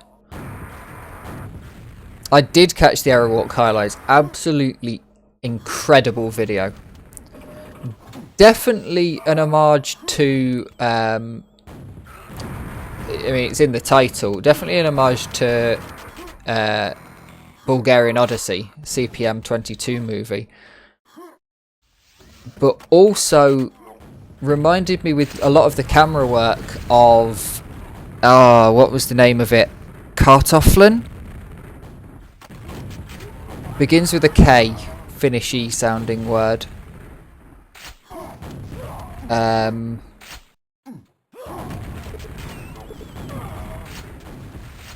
I did catch the Aerowalk highlights. Absolutely incredible video. Definitely an homage to... I mean, it's in the title. Definitely an homage to Bulgarian Odyssey, CPM 22 movie. But also reminded me with a lot of the camera work of... oh, what was the name of it? Kartoffeln? Begins with a K. Finishy sounding word.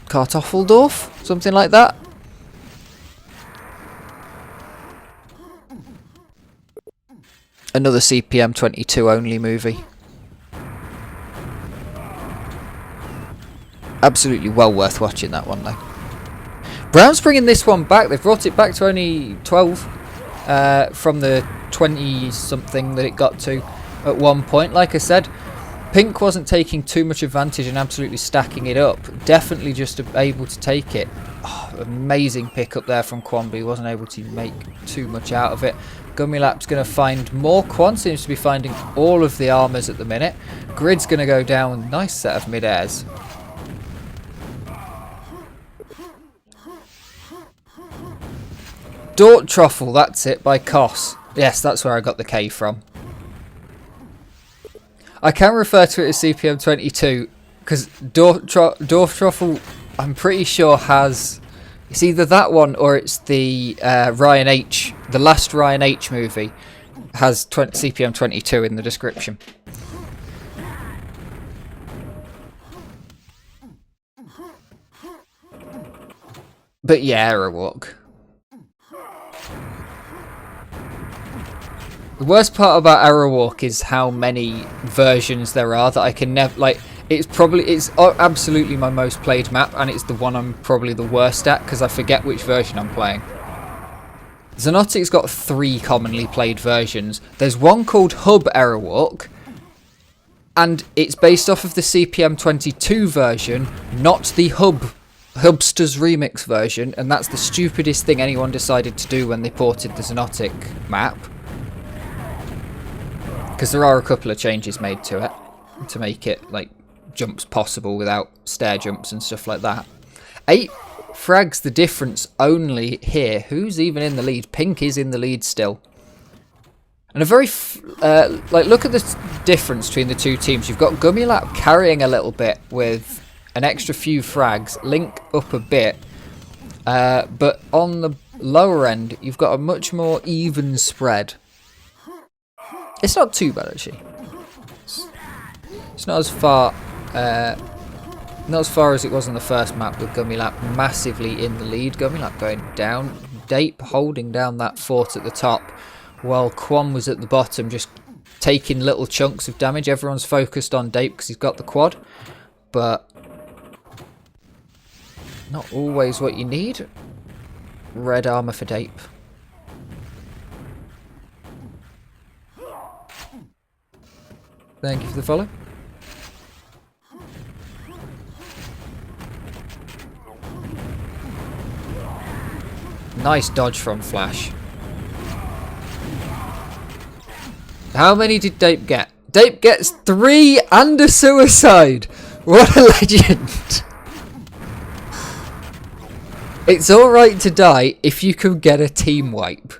Kartoffeldorf? Something like that? Another CPM 22 only movie. Absolutely well worth watching that one though. Brown's bringing this one back. They've brought it back to only 12 from the 20 something that it got to at one point. Like I said, Pink wasn't taking too much advantage and absolutely stacking it up. Definitely just able to take it. Oh, amazing pick up there from Quan, but he wasn't able to make too much out of it. Gummylap's going to find more. Quan seems to be finding all of the armors at the minute. Grid's going to go down. Nice set of mid-airs. Dort Truffle, that's it, by Koss. Yes, that's where I got the K from. I can refer to it as CPM 22 because Dort Truffle, I'm pretty sure has... it's either that one or it's the Ryan H. The last Ryan H movie has CPM 22 in the description. But yeah, Arrow Walk. The worst part about Arrow Walk is how many versions there are that I can never, like, it's absolutely my most played map, and it's the one I'm probably the worst at because I forget which version I'm playing. Xonotic's got 3 commonly played versions. There's one called Hub Arrow Walk, and it's based off of the CPM 22 version, not the Hubsters Remix version, and that's the stupidest thing anyone decided to do when they ported the Xonotic map. Because there are a couple of changes made to it to make it, like, jumps possible without stair jumps and stuff like that. 8 frags the difference only here. Who's even in the lead? Pink is in the lead still. And a very, like, look at the difference between the two teams. You've got Gummilap carrying a little bit with an extra few frags, Link up a bit. But on the lower end, you've got a much more even spread. It's not too bad, actually. It's not as far as it was on the first map with Gummilap massively in the lead. Gummilap going down. Dape holding down that fort at the top, while Quan was at the bottom just taking little chunks of damage. Everyone's focused on Dape because he's got the quad, but not always what you need. Red armor for Dape. Thank you for the follow. Nice dodge from Flash. How many did Dape get? Dape gets 3 and a suicide! What a legend! It's alright to die if you can get a team wipe.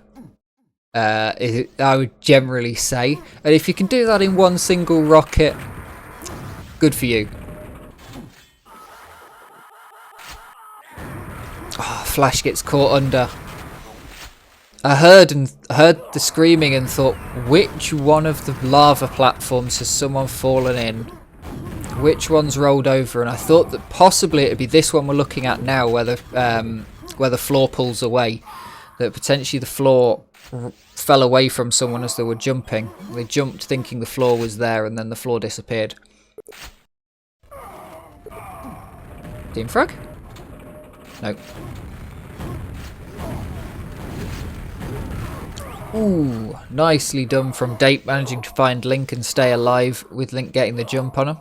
I would generally say. And if you can do that in one single rocket, good for you. Oh, Flash gets caught under. I heard the screaming and thought, which one of the lava platforms has someone fallen in? Which one's rolled over? And I thought that possibly it'd be this one we're looking at now, where the floor pulls away. That potentially the floor fell away from someone as they were jumping. They jumped thinking the floor was there, and then the floor disappeared. Team frag? Nope. Ooh, nicely done from Dape, managing to find Link and stay alive with Link getting the jump on him.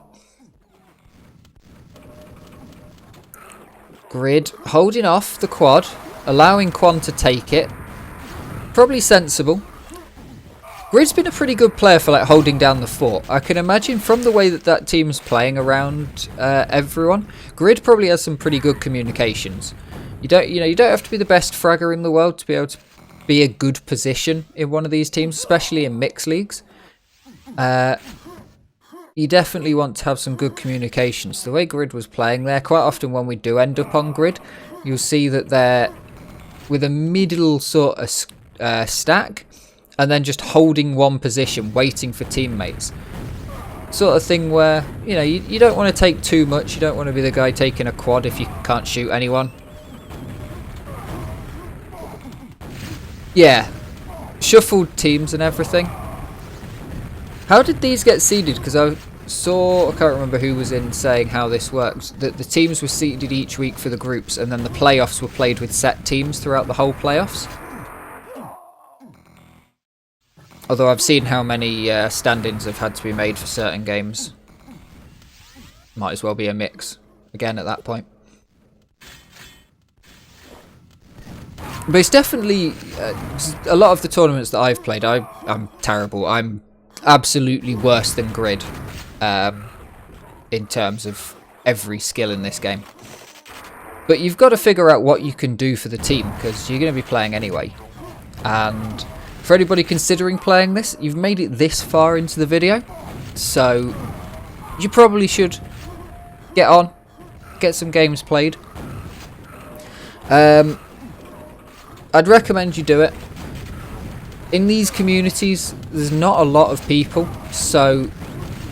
Grid holding off the quad, allowing Quan to take it. Probably sensible. Grid's been a pretty good player for, like, holding down the fort. I can imagine from the way that team's playing around everyone, Grid probably has some pretty good communications. You don't have to be the best fragger in the world to be able to be a good position in one of these teams, especially in mixed leagues. You definitely want to have some good communications. The way Grid was playing there, quite often when we do end up on Grid, you'll see that they're with a middle sort of stack, and then just holding one position, waiting for teammates. Sort of thing where, you don't want to take too much. You don't want to be the guy taking a quad if you can't shoot anyone. Yeah, shuffled teams and everything. How did these get seeded? Because I can't remember who was in saying how this works. That the teams were seeded each week for the groups, and then the playoffs were played with set teams throughout the whole playoffs. Although I've seen how many stand-ins have had to be made for certain games. Might as well be a mix again at that point. But it's definitely a lot of the tournaments that I've played. I'm terrible. I'm absolutely worse than Grid in terms of every skill in this game. But you've got to figure out what you can do for the team, because you're going to be playing anyway. And for anybody considering playing this, you've made it this far into the video, so you probably should get on, get some games played. I'd recommend you do it. In these communities, there's not a lot of people, so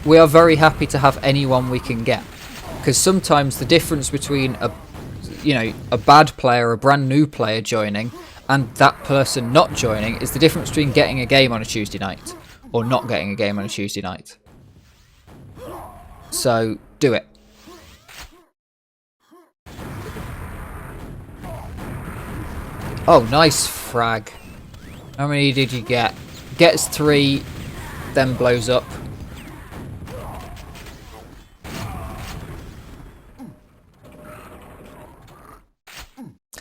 we are very happy to have anyone we can get. Because sometimes the difference between you know, a bad player, a brand new player joining, and that person not joining is the difference between getting a game on a Tuesday night or not getting a game on a Tuesday night. So do it. Oh, nice frag. How many did you get? Gets 3, then blows up.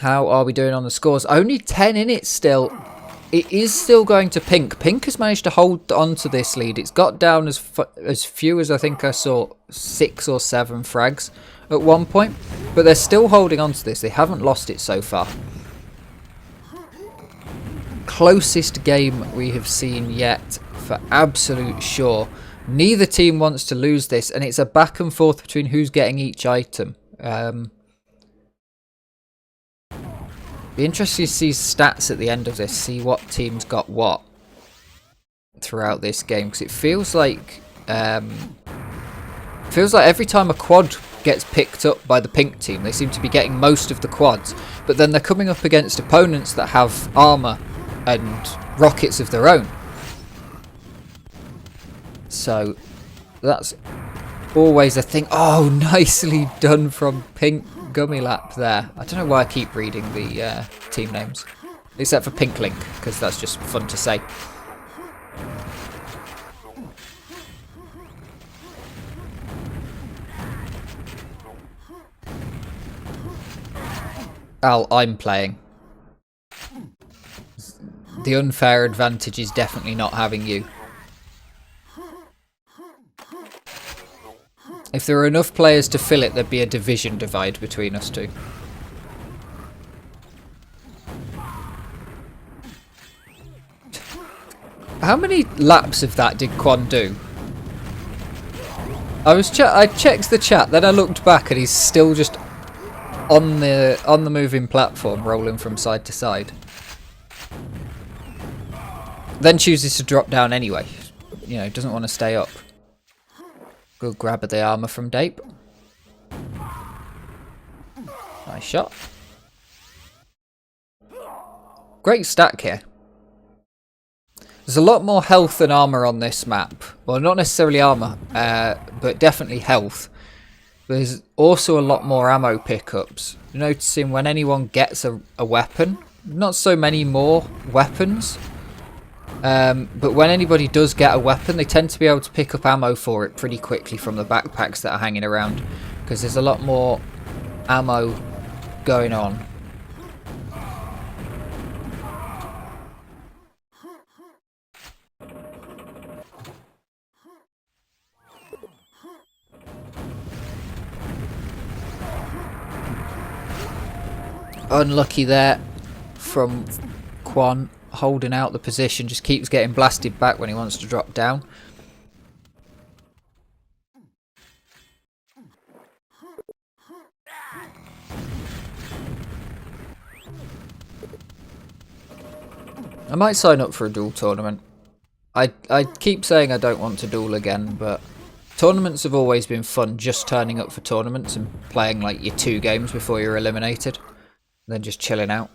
How are we doing on the scores? Only 10 in it still. It is still going to Pink. Pink has managed to hold on to this lead. It's got down as few as I think I saw 6 or 7 frags at one point. But they're still holding on to this. They haven't lost it so far. Closest game we have seen yet for absolute sure. Neither team wants to lose this, and it's a back and forth between who's getting each item. Be interesting to see stats at the end of this, see what teams got what throughout this game, because it feels like every time a quad gets picked up by the pink team, they seem to be getting most of the quads, but then they're coming up against opponents that have armor and rockets of their own. So that's always a thing. Oh, nicely done from Pink Gummy Lap there. I don't know why I keep reading the team names, except for Pink Link, because that's just fun to say. Al, I'm playing. The unfair advantage is definitely not having you. If there were enough players to fill it, there'd be a division divide between us two. How many laps of that did Quan do? I checked the chat, then I looked back and he's still just on the moving platform, rolling from side to side. Then chooses to drop down anyway. You know, doesn't want to stay up. Good grab of the armor from Dape. Nice shot. Great stack here. There's a lot more health and armor on this map. Well, not necessarily armor, but definitely health. There's also a lot more ammo pickups. Noticing when anyone gets a weapon, not so many more weapons. But when anybody does get a weapon, they tend to be able to pick up ammo for it pretty quickly from the backpacks that are hanging around, because there's a lot more ammo going on. Unlucky there from Quan. Holding out the position, just keeps getting blasted back when he wants to drop down. I might sign up for a duel tournament. I keep saying I don't want to duel again, but tournaments have always been fun, just turning up for tournaments and playing like your 2 games before you're eliminated, and then just chilling out.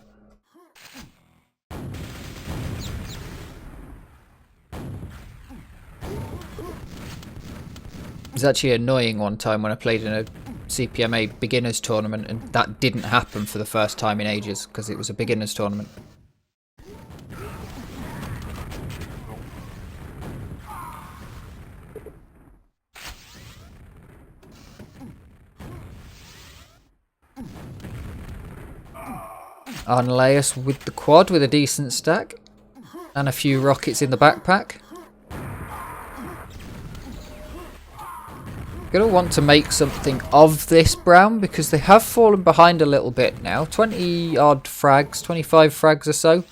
It was actually annoying one time when I played in a CPMA beginners tournament, and that didn't happen for the first time in ages because it was a beginners tournament. Arnelaus with the quad with a decent stack and a few rockets in the backpack. Gonna want to make something of this Brown because they have fallen behind a little bit now. 20 odd frags, 25 frags or so.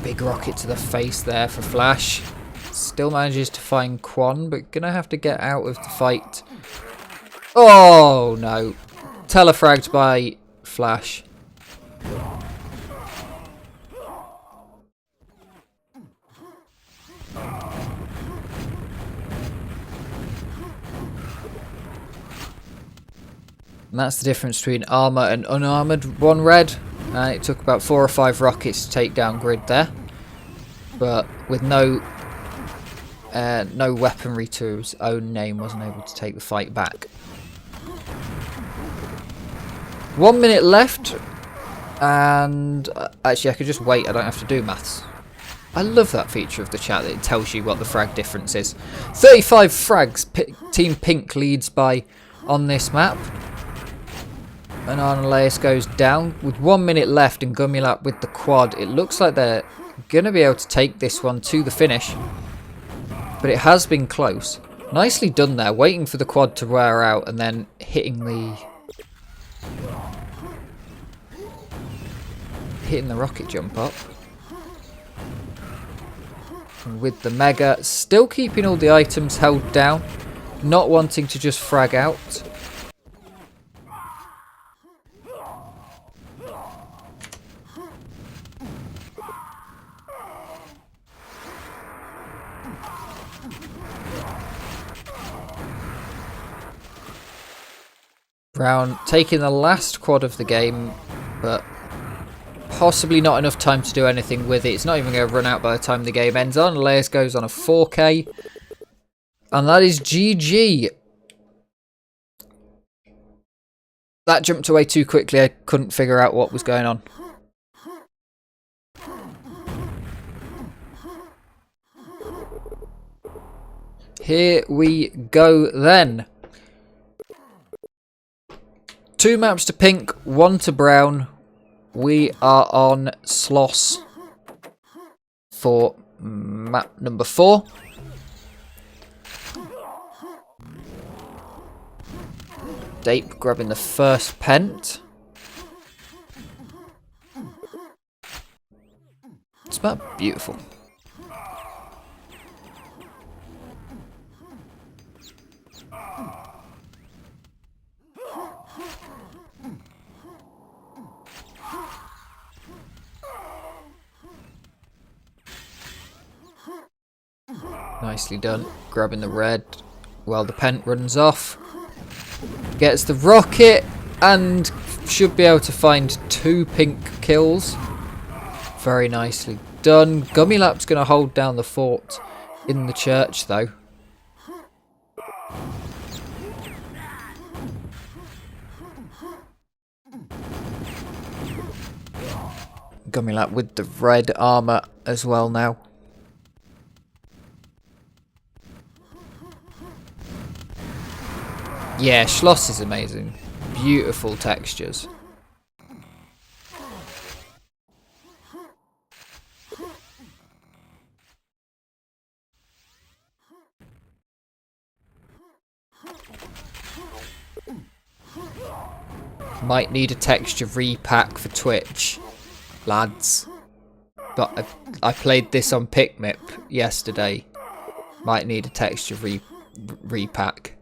Big rocket to the face there for Flash. Still manages to find Quan, but gonna have to get out of the fight. Oh no. Telefragged by Flash. And that's the difference between armour and unarmoured. One red, and it took about 4 or 5 rockets to take down Grid there. But with no weaponry to his own name, wasn't able to take the fight back. 1 minute left, and actually I could just wait, I don't have to do maths. I love that feature of the chat that it tells you what the frag difference is. 35 frags, Team Pink leads by on this map. And Arnolaus goes down with 1 minute left, and Gummilap with the quad. It looks like they're going to be able to take this one to the finish. But it has been close. Nicely done there, waiting for the quad to wear out and then hitting the rocket jump up. And with the mega, still keeping all the items held down, not wanting to just frag out. Brown taking the last quad of the game, but possibly not enough time to do anything with it. It's not even going to run out by the time the game ends. Arnolaus goes on a 4k. And that is GG. That jumped away too quickly. I couldn't figure out what was going on. Here we go then. 2 maps to Pink, 1 to Brown. We are on Sloss for map number 4. Dape grabbing the first pent. It's about beautiful. Nicely done. Grabbing the red while the pent runs off. Gets the rocket and should be able to find 2 pink kills. Very nicely done. Gummilap's going to hold down the fort in the church though. Gummilap with the red armour as well now. Yeah, Schloss is amazing. Beautiful textures. Might need a texture repack for Twitch, lads. But I played this on Picmip yesterday. Might need a texture repack.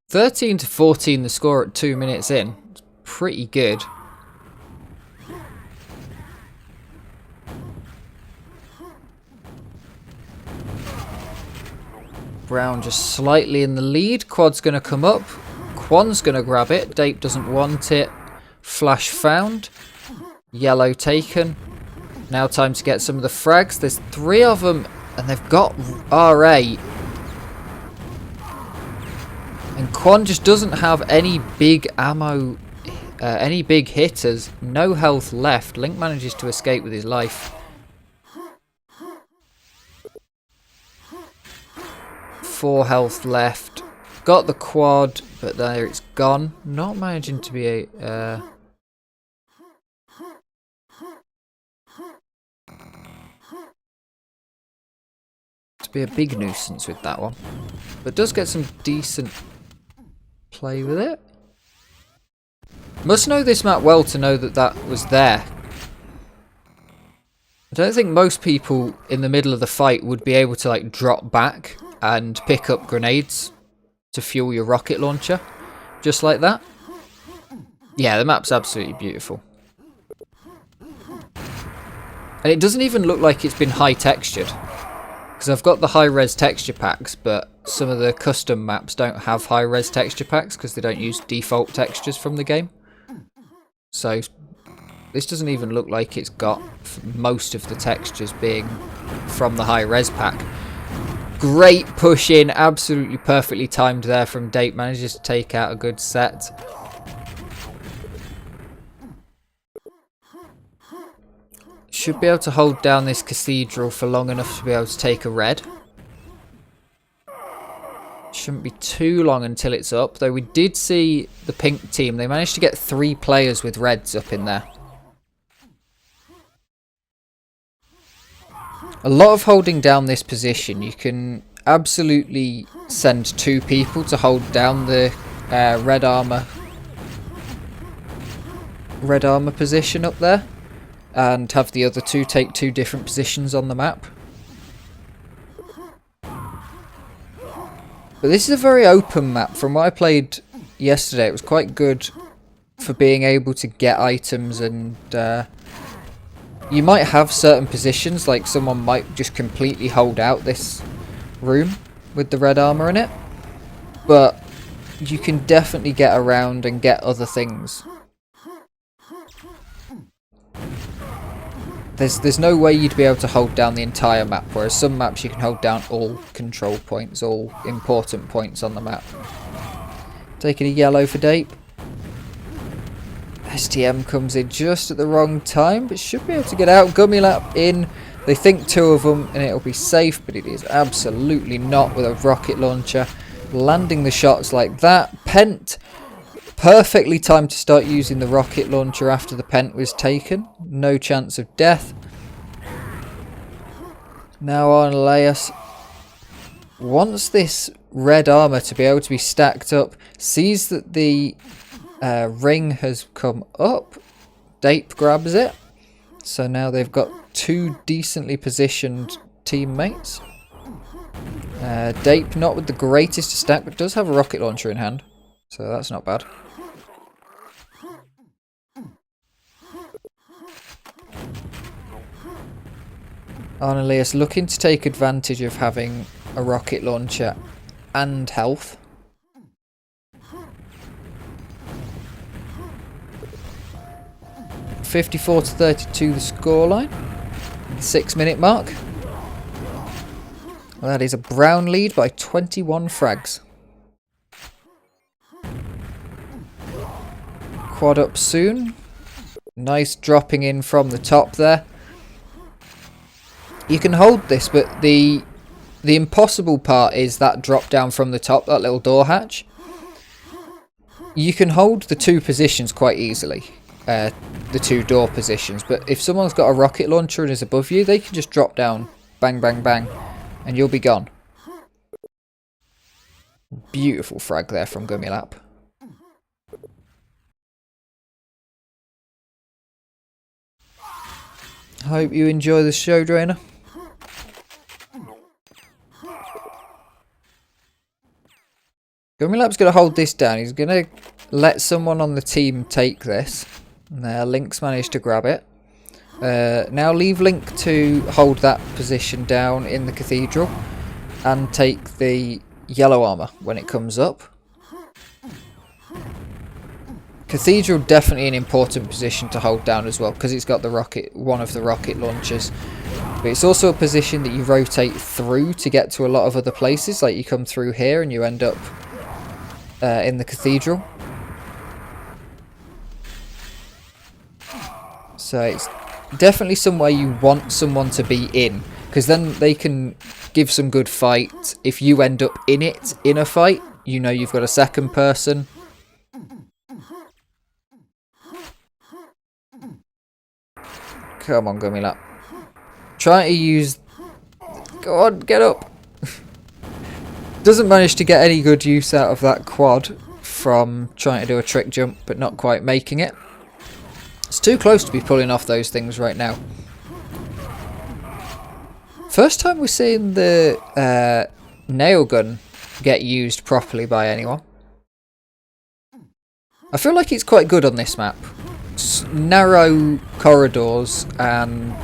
(13 to 14) the score at 2 minutes in. It's pretty good. Brown just slightly in the lead. Quad's going to come up. Quan's going to grab it. Dape doesn't want it. Flash found. Yellow taken. Now time to get some of the frags. There's 3 of them and they've got RA. And Quan just doesn't have any big ammo, any big hitters. No health left. Link manages to escape with his life. 4 health left. Got the quad, but there it's gone. Not managing to be a... to be a big nuisance with that one. But does get some decent play with it. Must know this map well to know that that was there. I don't think most people in the middle of the fight would be able to like drop back and pick up grenades to fuel your rocket launcher. just like that. Yeah, the map's absolutely beautiful. And it doesn't even look like it's been high textured. Because I've got the high-res texture packs, but some of the custom maps don't have high-res texture packs because they don't use default textures from the game. So this doesn't even look like it's got most of the textures being from the high-res pack. Great push in, absolutely perfectly timed there from Dape. Manages to take out a good set. Should be able to hold down this cathedral for long enough to be able to take a red. Shouldn't be too long until it's up, though we did see the pink team. They managed to get 3 players with reds up in there. A lot of holding down this position. You can absolutely send 2 people to hold down the red armor position up there. And have the other 2 take 2 different positions on the map. But this is a very open map. From what I played yesterday, it was quite good for being able to get items, and you might have certain positions, like someone might just completely hold out this room with the red armor in it. But you can definitely get around and get other things. There's no way you'd be able to hold down the entire map, whereas some maps you can hold down all control points, all important points on the map. Taking a yellow for Dape. STM comes in just at the wrong time, but should be able to get out. Gummilap in. They think 2 of them and it'll be safe, but it is absolutely not with a rocket launcher. Landing the shots like that. Pent. Perfectly timed to start using the rocket launcher after the pent was taken. No chance of death. Now Arneleus wants this red armor to be able to be stacked up. Sees that the ring has come up. Dape grabs it. So now they've got 2 decently positioned teammates. Dape not with the greatest to stack, but does have a rocket launcher in hand. So that's not bad. Arneleus looking to take advantage of having a rocket launcher and health. (54-32) the scoreline. The 6-minute mark. Well, that is a brown lead by 21 frags. Quad up soon. Nice dropping in from the top there. You can hold this, but the impossible part is that drop down from the top, that little door hatch. You can hold the 2 positions quite easily, the 2 door positions, but if someone's got a rocket launcher and is above you, they can just drop down, bang, bang, bang, and you'll be gone. Beautiful frag there from Gummilap. Hope you enjoy the show, Drainer. Gummilap's going to hold this down. He's going to let someone on the team take this. There, Link's managed to grab it. Now leave Link to hold that position down in the cathedral and take the yellow armor when it comes up. Cathedral definitely an important position to hold down as well, because it's got the one of the rocket launchers. But it's also a position that you rotate through to get to a lot of other places. Like you come through here and you end up in the cathedral. So it's definitely somewhere you want someone to be in, because then they can give some good fight. If you end up in it, in a fight, you know you've got a second person. Come on, Gummilap. Try to use... Go on, get up. Doesn't manage to get any good use out of that quad from trying to do a trick jump, but not quite making it. It's too close to be pulling off those things right now. First time we're seeing the nail gun get used properly by anyone. I feel like it's quite good on this map. Narrow corridors and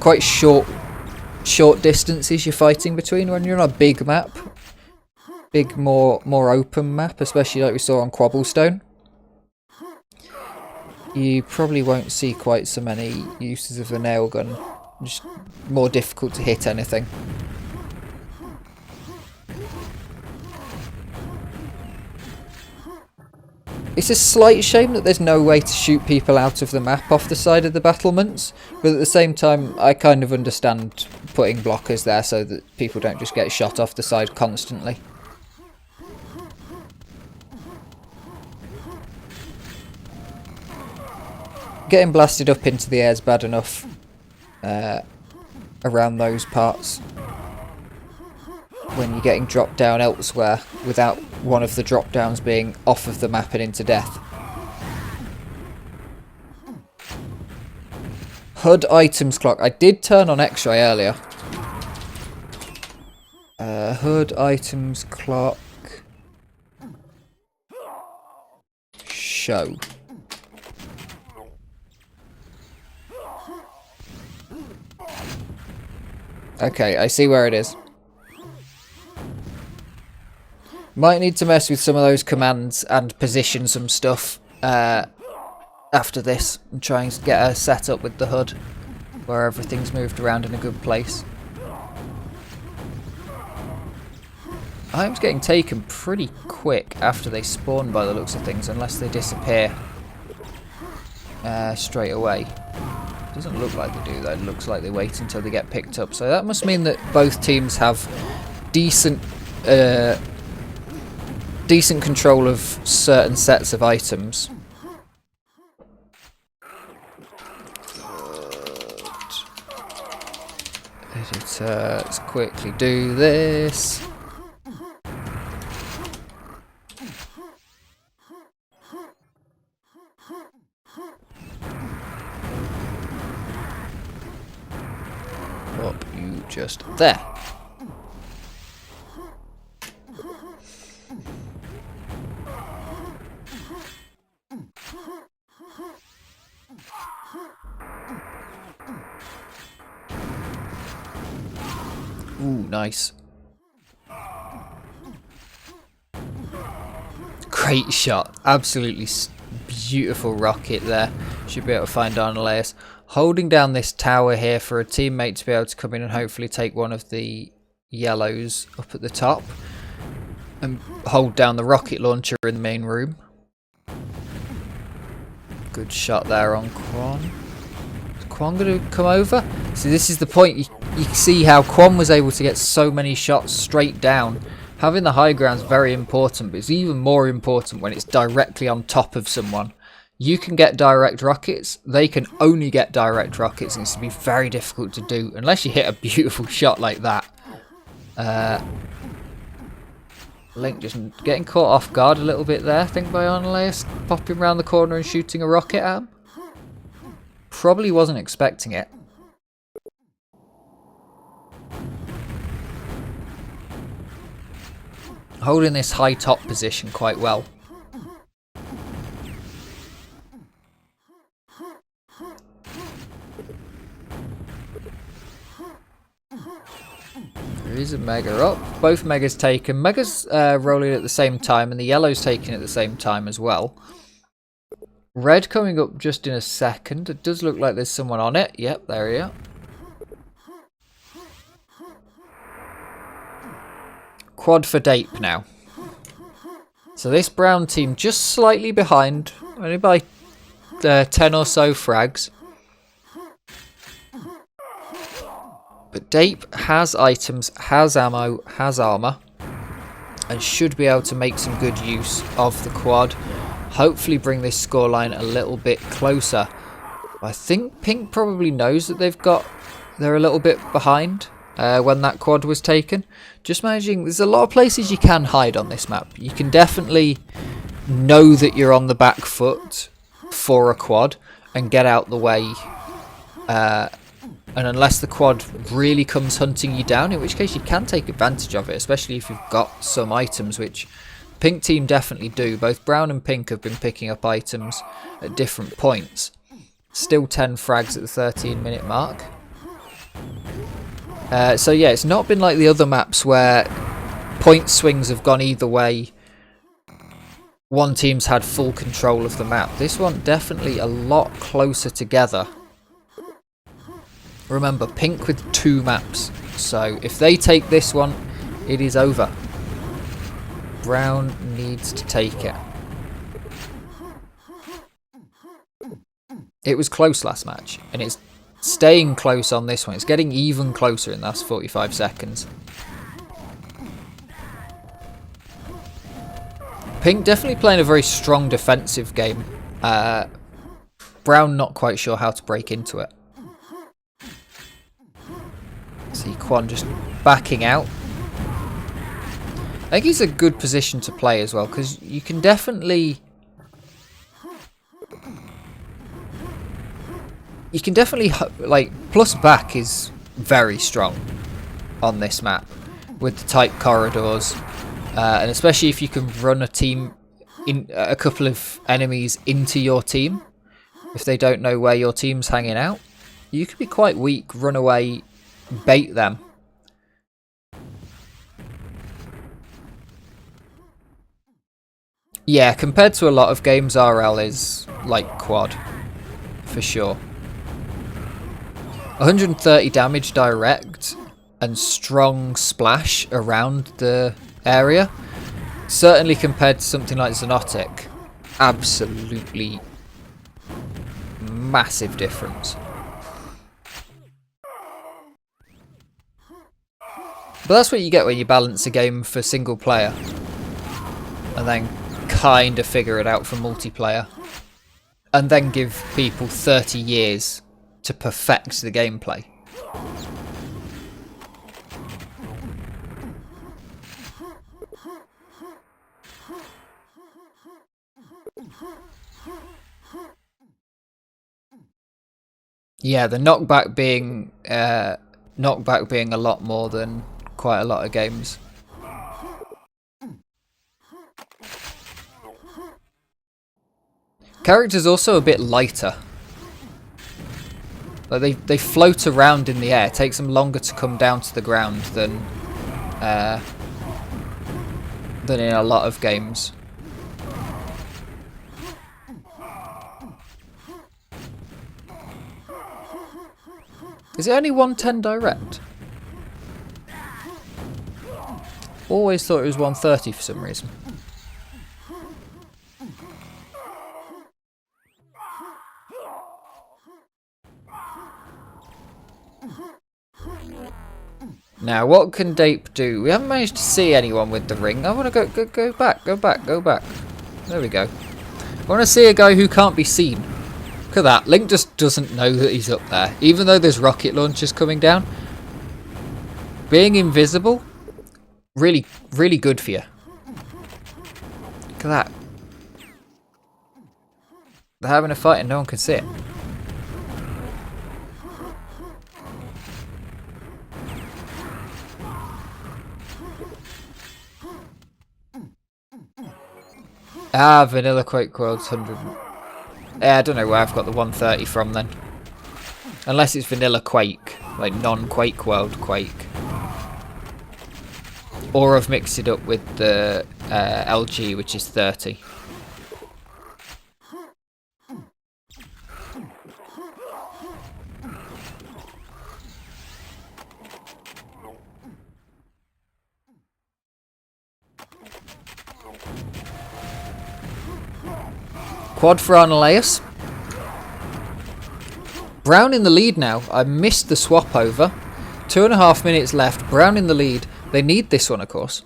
quite short distances you're fighting between when you're on a big map. Big, more open map, especially like we saw on Cobblestone. You probably won't see quite so many uses of the nail gun. Just more difficult to hit anything. It's a slight shame that there's no way to shoot people out of the map off the side of the battlements, but at the same time I kind of understand putting blockers there so that people don't just get shot off the side constantly. Getting blasted up into the air is bad enough around those parts. When you're getting dropped down elsewhere without one of the drop downs being off of the map and into death. HUD items clock. I did turn on X-ray earlier. HUD items clock. Show. Okay, I see where it is. Might need to mess with some of those commands and position some stuff after this and try and get a setup with the HUD where everything's moved around in a good place. Items getting taken pretty quick after they spawn by the looks of things, unless they disappear straight away. Doesn't look like they do though, it looks like they wait until they get picked up. So that must mean that both teams have decent control of certain sets of items. Editor, let's quickly do this. Up you just there. Ooh, nice. Great shot. Absolutely beautiful rocket there. Should be able to find Arnolaus. Holding down this tower here for a teammate to be able to come in and hopefully take one of the yellows up at the top. And hold down the rocket launcher in the main room. Good shot there on Quan. Is Quan going to come over? See, this is the point. You can see how Quan was able to get so many shots straight down. Having the high ground is very important, but it's even more important when it's directly on top of someone. You can get direct rockets, they can only get direct rockets, and it's going to be very difficult to do unless you hit a beautiful shot like that. Link just getting caught off guard a little bit there, I think, by Arnolaus, popping around the corner and shooting a rocket at him. Probably wasn't expecting it. Holding this high top position quite well. There is a Mega up. Both Megas taken. Megas rolling at the same time and the yellow's taken at the same time as well. Red coming up just in a second. It does look like there's someone on it. Yep, there we are. Quad for Dape now. So this brown team just slightly behind. Only by 10 or so frags. But Dape has items, has ammo, has armour, and should be able to make some good use of the quad. Hopefully bring this scoreline a little bit closer. I think Pink probably knows that they're a little bit behind when that quad was taken. Just managing, there's a lot of places you can hide on this map. You can definitely know that you're on the back foot for a quad and get out the way. And unless the quad really comes hunting you down, in which case you can take advantage of it, especially if you've got some items which Pink team definitely do. Both brown and pink have been picking up items at different points. Still 10 frags at the 13-minute mark. So yeah, it's not been like the other maps where point swings have gone either way. One team's had full control of the map. This one definitely a lot closer together. Remember, pink with 2 maps. So if they take this one, it is over. Brown needs to take it. It was close last match, and it's staying close on this one. It's getting even closer in the last 45 seconds. Pink definitely playing a very strong defensive game. Brown not quite sure how to break into it. See Quan just backing out. I think he's a good position to play as well, because you can definitely... like, plus back is very strong on this map with the tight corridors. And especially if you can run a team, in a couple of enemies into your team, if they don't know where your team's hanging out, you could be quite weak, run away, bait them. Yeah, compared to a lot of games, RL is like quad, for sure. 130 damage direct and strong splash around the area. Certainly compared to something like Xenotic, absolutely massive difference. But that's what you get when you balance a game for single player and then kind of figure it out for multiplayer, and then give people 30 years to perfect the gameplay. Yeah, the knockback being a lot more than quite a lot of games. Characters also a bit lighter. Like they float around in the air. It takes them longer to come down to the ground than in a lot of games. Is it only 110 direct? Always thought it was 130 for some reason. Now, what can Dape do? We haven't managed to see anyone with the ring. I want to go back. There we go. I want to see a guy who can't be seen. Look at that. Link just doesn't know that he's up there. Even though there's rocket launchers coming down. Being invisible, really, really good for you. Look at that. They're having a fight and no one can see it. Ah, Vanilla QuakeWorld's 100. Yeah, I don't know where I've got the 130 from then. Unless it's Vanilla Quake, like non-QuakeWorld Quake. Or I've mixed it up with the LG, which is 30. Quad for Arnolaus. Brown in the lead now. I missed the swap over. 2.5 minutes left. Brown in the lead. They need this one, of course.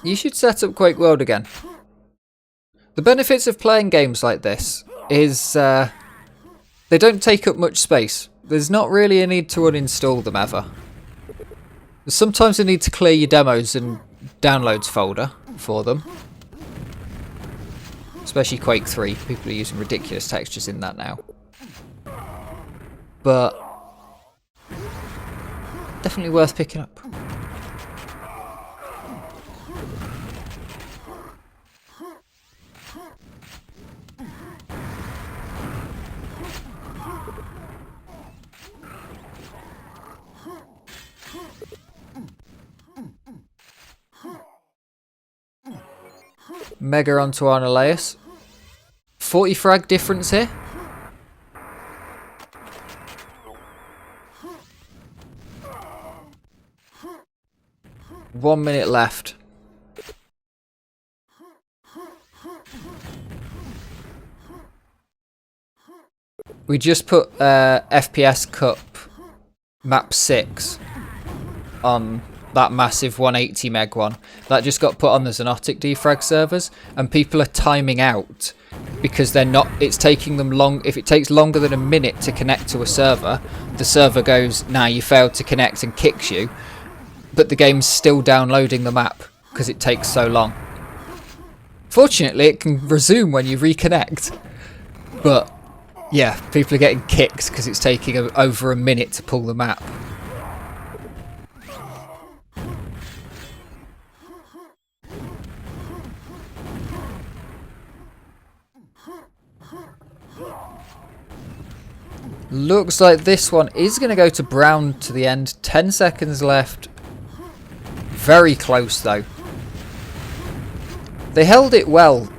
You should set up QuakeWorld again. The benefits of playing games like this is they don't take up much space. there's not really a need to uninstall them ever. Sometimes you need to clear your demos and downloads folder for them. Especially Quake 3. People are using ridiculous textures in that now. But definitely worth picking up. Mega onto Arnolaus. 40 frag difference here. One minute left. We just put FPS Cup map 6 on that massive 180 meg one. That just got put on the Xonotic defrag servers, and people are timing out because they're not. It's taking them long. If it takes longer than a minute to connect to a server, the server goes, "Nah, you failed to connect," and kicks you. But the game's still downloading the map because it takes so long. Fortunately, it can resume when you reconnect. But yeah, people are getting kicked because it's taking over a minute to pull the map. Looks like this one is going to go to Brown to the end. 10 seconds left. Very close though. They held it well.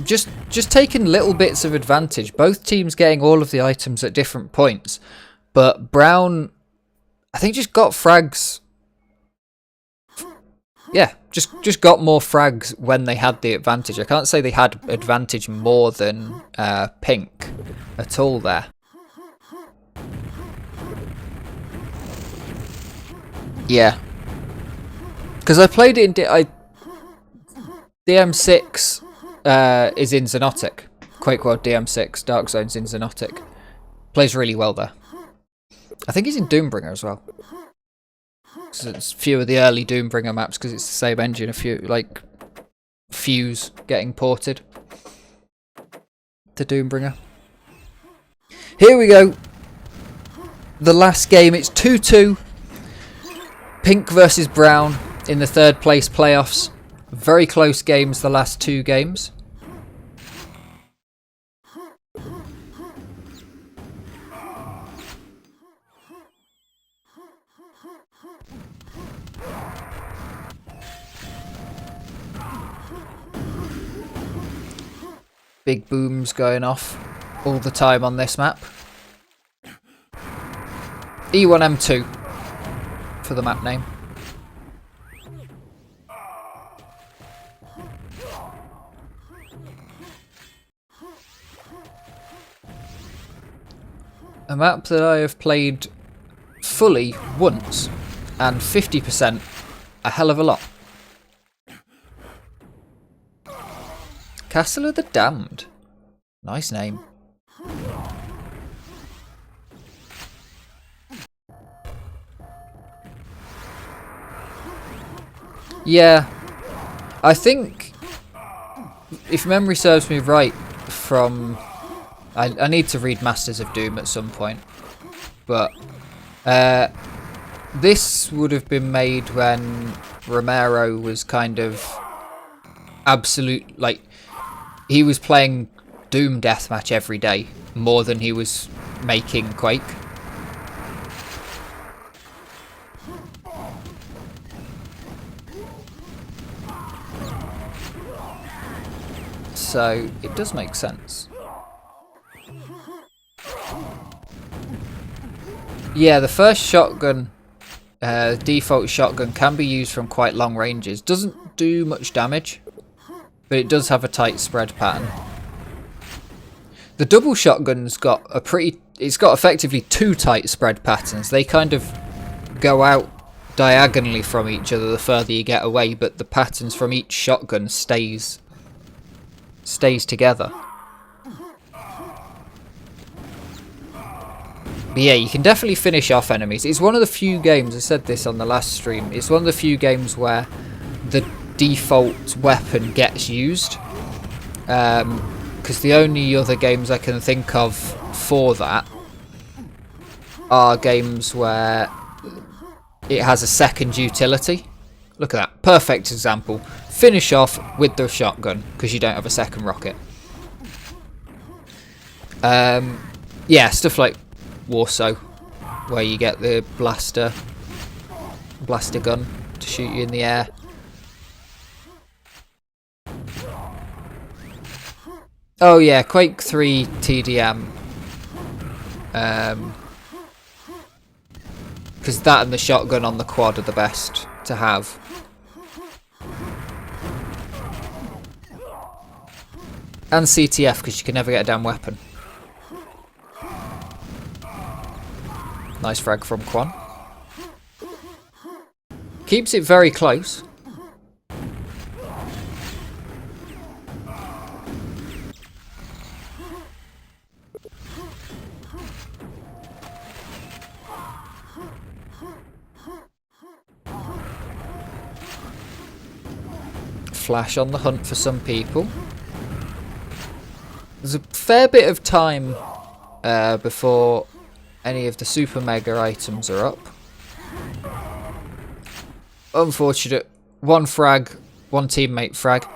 Just taking little bits of advantage. Both teams getting all of the items at different points. But Brown, I think, just got frags. Yeah, just got more frags when they had the advantage. I can't say they had advantage more than Pink at all there. Yeah, because I played it in DM6 is in Xonotic. QuakeWorld DM6 Dark Zone's in Xonotic. Plays really well there. I think he's in Doombringer as well. So it's a few of the early Doombringer maps because it's the same engine. A few like Fuse getting ported to Doombringer. Here we go. The last game. It's 2-2. Pink versus Brown in the third place playoffs. Very close games the last two games. Big booms going off all the time on this map. E1M2 for the map name. A map that I have played fully once, and 50% a hell of a lot. Castle of the Damned. Nice name. Yeah, I think, if memory serves me right, from... I need to read Masters of Doom at some point, but this would have been made when Romero was kind of absolute, like, he was playing Doom Deathmatch every day, more than he was making Quake. So it does make sense. Yeah, the first shotgun, default shotgun, can be used from quite long ranges. Doesn't do much damage, but it does have a tight spread pattern. The double shotgun's got a pretty... It's got effectively two tight spread patterns. They kind of go out diagonally from each other the further you get away, but the patterns from each shotgun stays together. But yeah, you can definitely finish off enemies. It's one of the few games, I said this on the last stream, it's one of the few games where the default weapon gets used. Because the only other games I can think of for that are games where it has a second utility. Look at that. Perfect example. Finish off with the shotgun because you don't have a second rocket. Yeah, stuff like Warsaw, where you get the blaster gun to shoot you in the air. Oh yeah, Quake 3 TDM. Because that and the shotgun on the quad are the best to have. And CTF, because you can never get a damn weapon. Nice frag from Quan. Keeps it very close. Flash on the hunt for some people. There's a fair bit of time before any of the super mega items are up. Unfortunate. One frag, one teammate frag.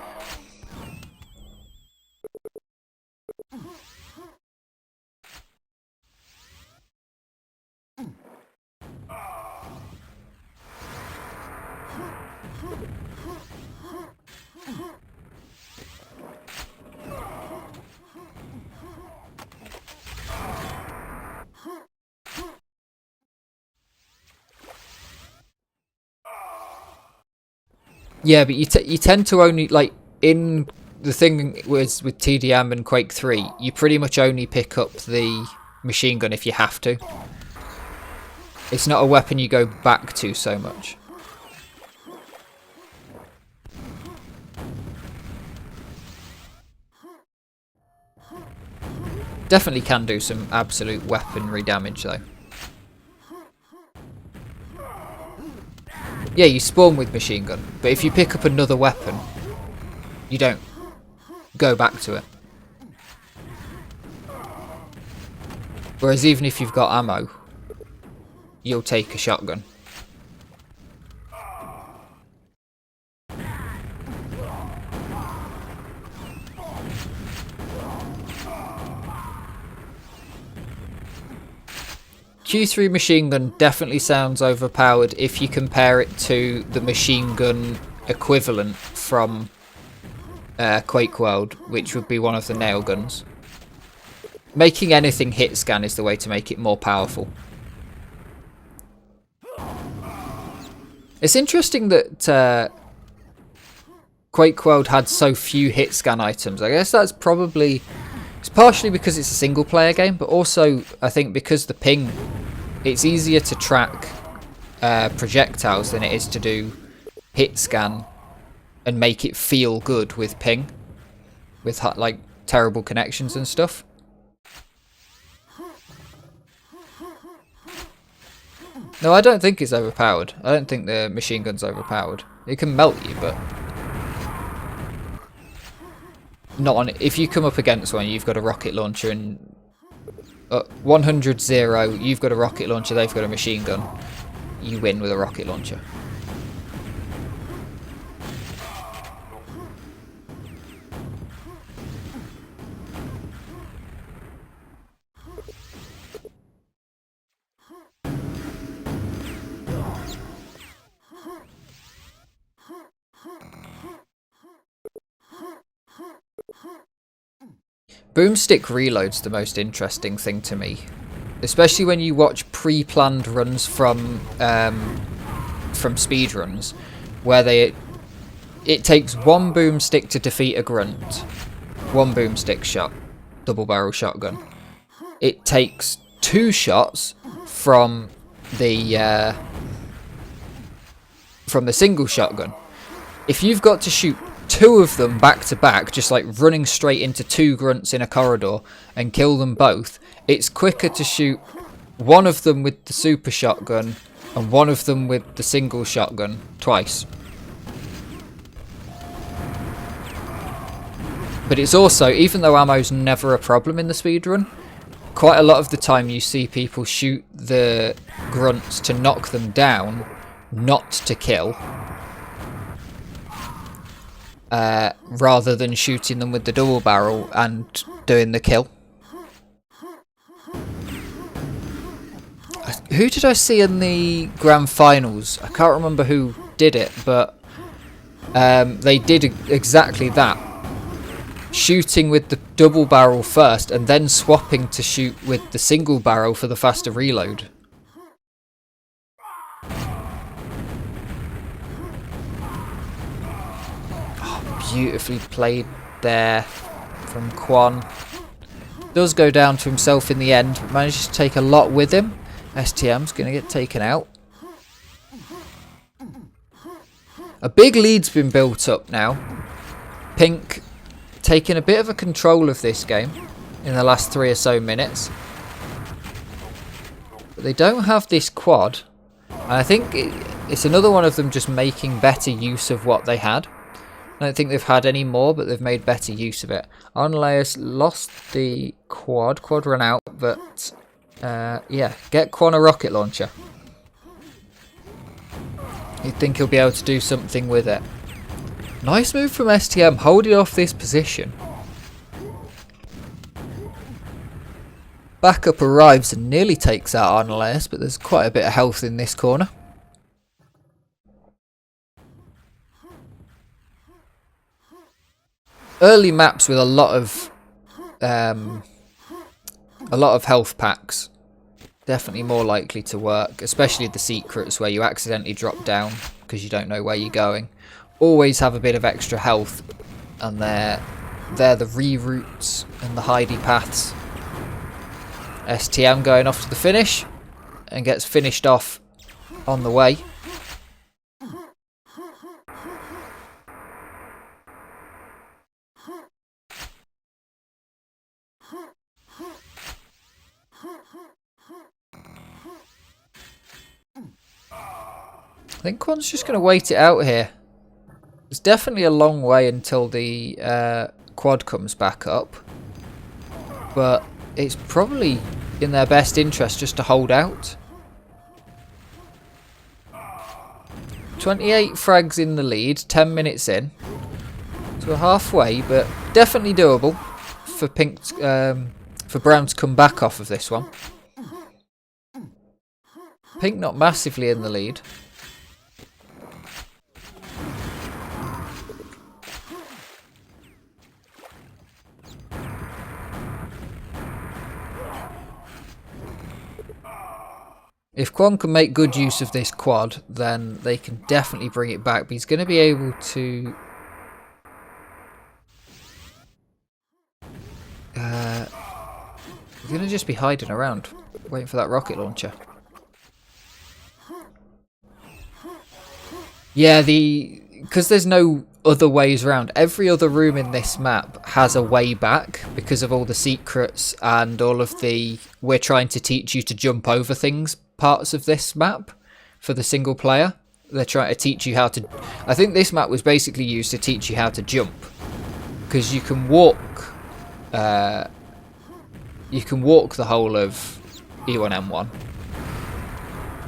Yeah, but you tend to only, like, in the thing with TDM and Quake 3, you pretty much only pick up the machine gun if you have to. It's not a weapon you go back to so much. Definitely can do some absolute weaponry damage though. Yeah, you spawn with machine gun, but if you pick up another weapon, you don't go back to it. Whereas even if you've got ammo, you'll take a shotgun. Q3 machine gun definitely sounds overpowered if you compare it to the machine gun equivalent from QuakeWorld, which would be one of the nail guns. Making anything hit scan is the way to make it more powerful. It's interesting that QuakeWorld had so few hit scan items. I guess that's probably... It's partially because it's a single player game, but also I think because the ping, it's easier to track projectiles than it is to do hit scan and make it feel good with ping, with like terrible connections and stuff. No, I don't think it's overpowered. I don't think the machine gun's overpowered. It can melt you, but not on. If you come up against one, you've got a rocket launcher, and 100-0, you've got a rocket launcher, they've got a machine gun. You win with a rocket launcher. Boomstick reload's the most interesting thing to me, especially when you watch pre-planned runs from speedruns, where it takes one boomstick to defeat a grunt, one boomstick shot, double barrel shotgun. It takes 2 shots from the single shotgun. If you've got to shoot 2 of them back to back, just like running straight into 2 grunts in a corridor and kill them both, it's quicker to shoot one of them with the super shotgun and one of them with the single shotgun twice. But it's also, even though ammo's never a problem in the speedrun, quite a lot of the time you see people shoot the grunts to knock them down, not to kill, rather than shooting them with the double barrel and doing the kill. Who did I see in the grand finals? I can't remember who did it, but they did exactly that. Shooting with the double barrel first and then swapping to shoot with the single barrel for the faster reload. Oh, beautifully played there from Quan. Does go down to himself in the end, but manages to take a lot with him. STM's going to get taken out. A big lead's been built up now. Pink taking a bit of a control of this game in the last 3 or so minutes. But they don't have this quad. And I think it's another one of them just making better use of what they had. I don't think they've had any more, but they've made better use of it. Arnolaus lost the quad. Quad ran out, but yeah, get Quan a rocket launcher. You'd think he'll be able to do something with it. Nice move from STM, holding off this position. Backup arrives and nearly takes out Arnolaus, but there's quite a bit of health in this corner. Early maps with a lot of health packs. Definitely more likely to work, especially the secrets where you accidentally drop down because you don't know where you're going. Always have a bit of extra health, and they're the reroutes and the hidey paths. STM going off to the finish and gets finished off on the way. I think Quan's just going to wait it out here. It's definitely a long way until the quad comes back up, but it's probably in their best interest just to hold out. 28 frags in the lead, 10 minutes in. So we're halfway, but definitely doable for Pink, for Brown to come back off of this one. Pink not massively in the lead. If Quan can make good use of this quad, then they can definitely bring it back. But he's going to be able to... he's going to just be hiding around, waiting for that rocket launcher. Yeah, because there's no other ways around. Every other room in this map has a way back because of all the secrets and all of the we're trying to teach you to jump over things parts of this map for the single player. They're trying to teach you how to... I think this map was basically used to teach you how to jump, because you can walk the whole of E1M1,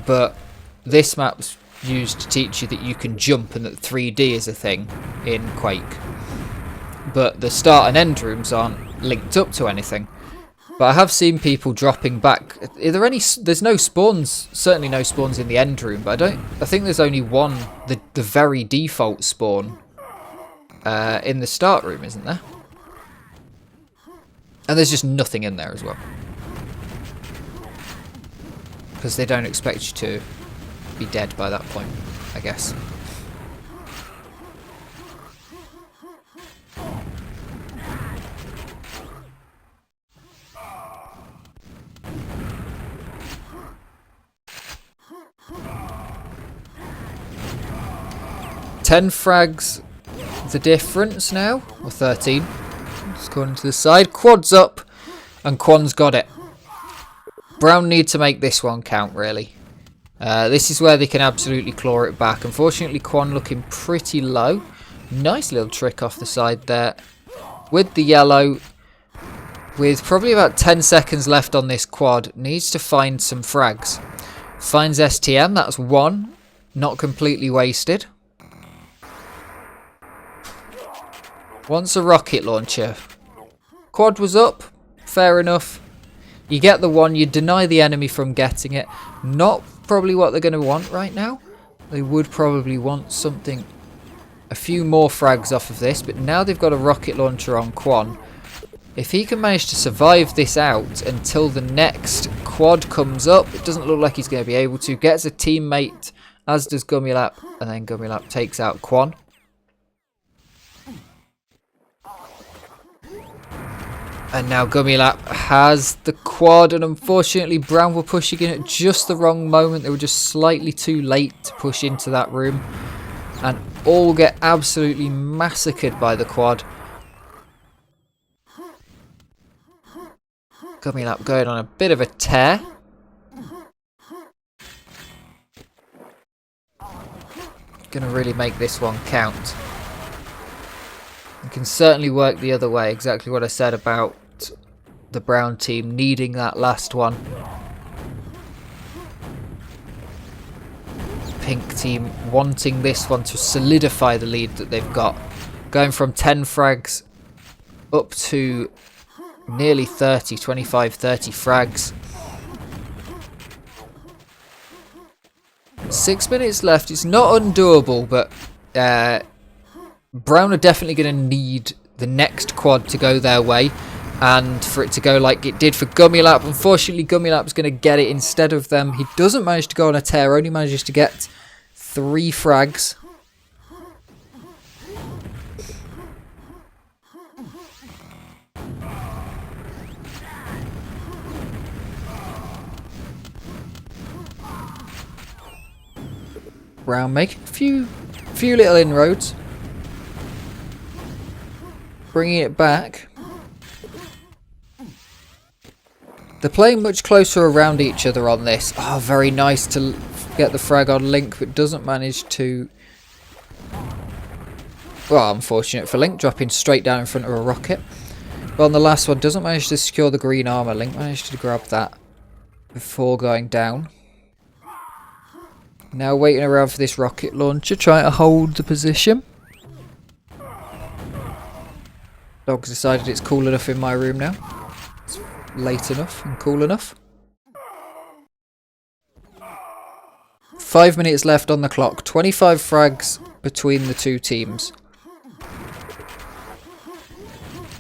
but this map's used to teach you that you can jump and that 3D is a thing in Quake, but the start and end rooms aren't linked up to anything. But I have seen people dropping back. Are there any? There's no spawns. Certainly no spawns in the end room. But I think there's only one. The very default spawn in the start room, isn't there? And there's just nothing in there as well, because they don't expect you to be dead by that point, I guess. Ten frags the difference now, or 13. Just going to the side. Quad's up, and Quan's got it. Brown need to make this one count, really. This is where they can absolutely claw it back. Unfortunately, Quan looking pretty low. Nice little trick off the side there. With the yellow, with probably about 10 seconds left on this quad, needs to find some frags. Finds STM, that's one. Not completely wasted. Wants a rocket launcher. Quad was up, fair enough. You get the one, you deny the enemy from getting it. Not probably what they're going to want right now. They would probably want something, a few more frags off of this, but now they've got a rocket launcher on Quan. If he can manage to survive this out until the next quad comes up, it doesn't look like he's going to be able to. Gets a teammate, as does Gummilap, and then Gummilap takes out Quan. And now Gummilap has the quad, and unfortunately Brown were pushing in at just the wrong moment. They were just slightly too late to push into that room. And all get absolutely massacred by the quad. Gummilap going on a bit of a tear. Gonna really make this one count. You can certainly work the other way. Exactly what I said about the Brown team needing that last one. Pink team wanting this one to solidify the lead that they've got. Going from 10 frags up to nearly 30, 25, 30 frags. 6 minutes left. It's not undoable, but Brown are definitely going to need the next quad to go their way, and for it to go like it did for Gummilap. Unfortunately, Gummilap's going to get it instead of them. He doesn't manage to go on a tear, only manages to get 3 frags. Brown making a few little inroads. Bringing it back. They're playing much closer around each other on this. Oh, very nice to get the frag on Link, but doesn't manage to... Well, unfortunate for Link, dropping straight down in front of a rocket. But on the last one, doesn't manage to secure the green armor. Link managed to grab that before going down. Now waiting around for this rocket launcher, trying to hold the position. Dog's decided it's cool enough in my room now. It's late enough and cool enough. 5 minutes left on the clock. 25 frags between the two teams.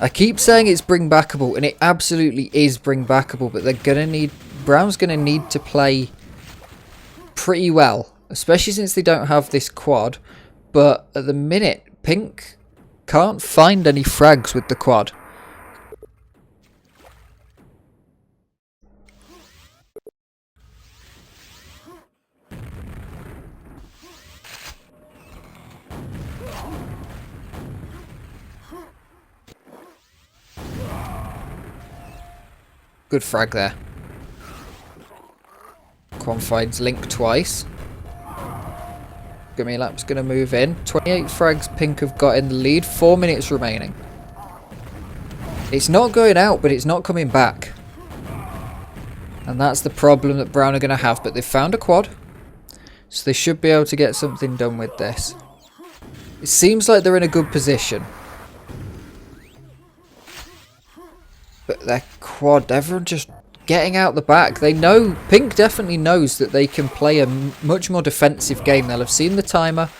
I keep saying it's bring backable, and it absolutely is bring backable, but they're gonna need... Brown's gonna need to play pretty well, especially since they don't have this quad. But at the minute, Pink can't find any frags with the quad. Good frag there. Quan finds Link twice. Gummilap's going to move in. 28 frags Pink have got in the lead. 4 minutes remaining. It's not going out, but it's not coming back. And that's the problem that Brown are going to have. But they've found a quad, so they should be able to get something done with this. It seems like they're in a good position. But their quad, everyone just getting out the back. They know, Pink definitely knows that they can play a much more defensive game. They'll have seen the timer.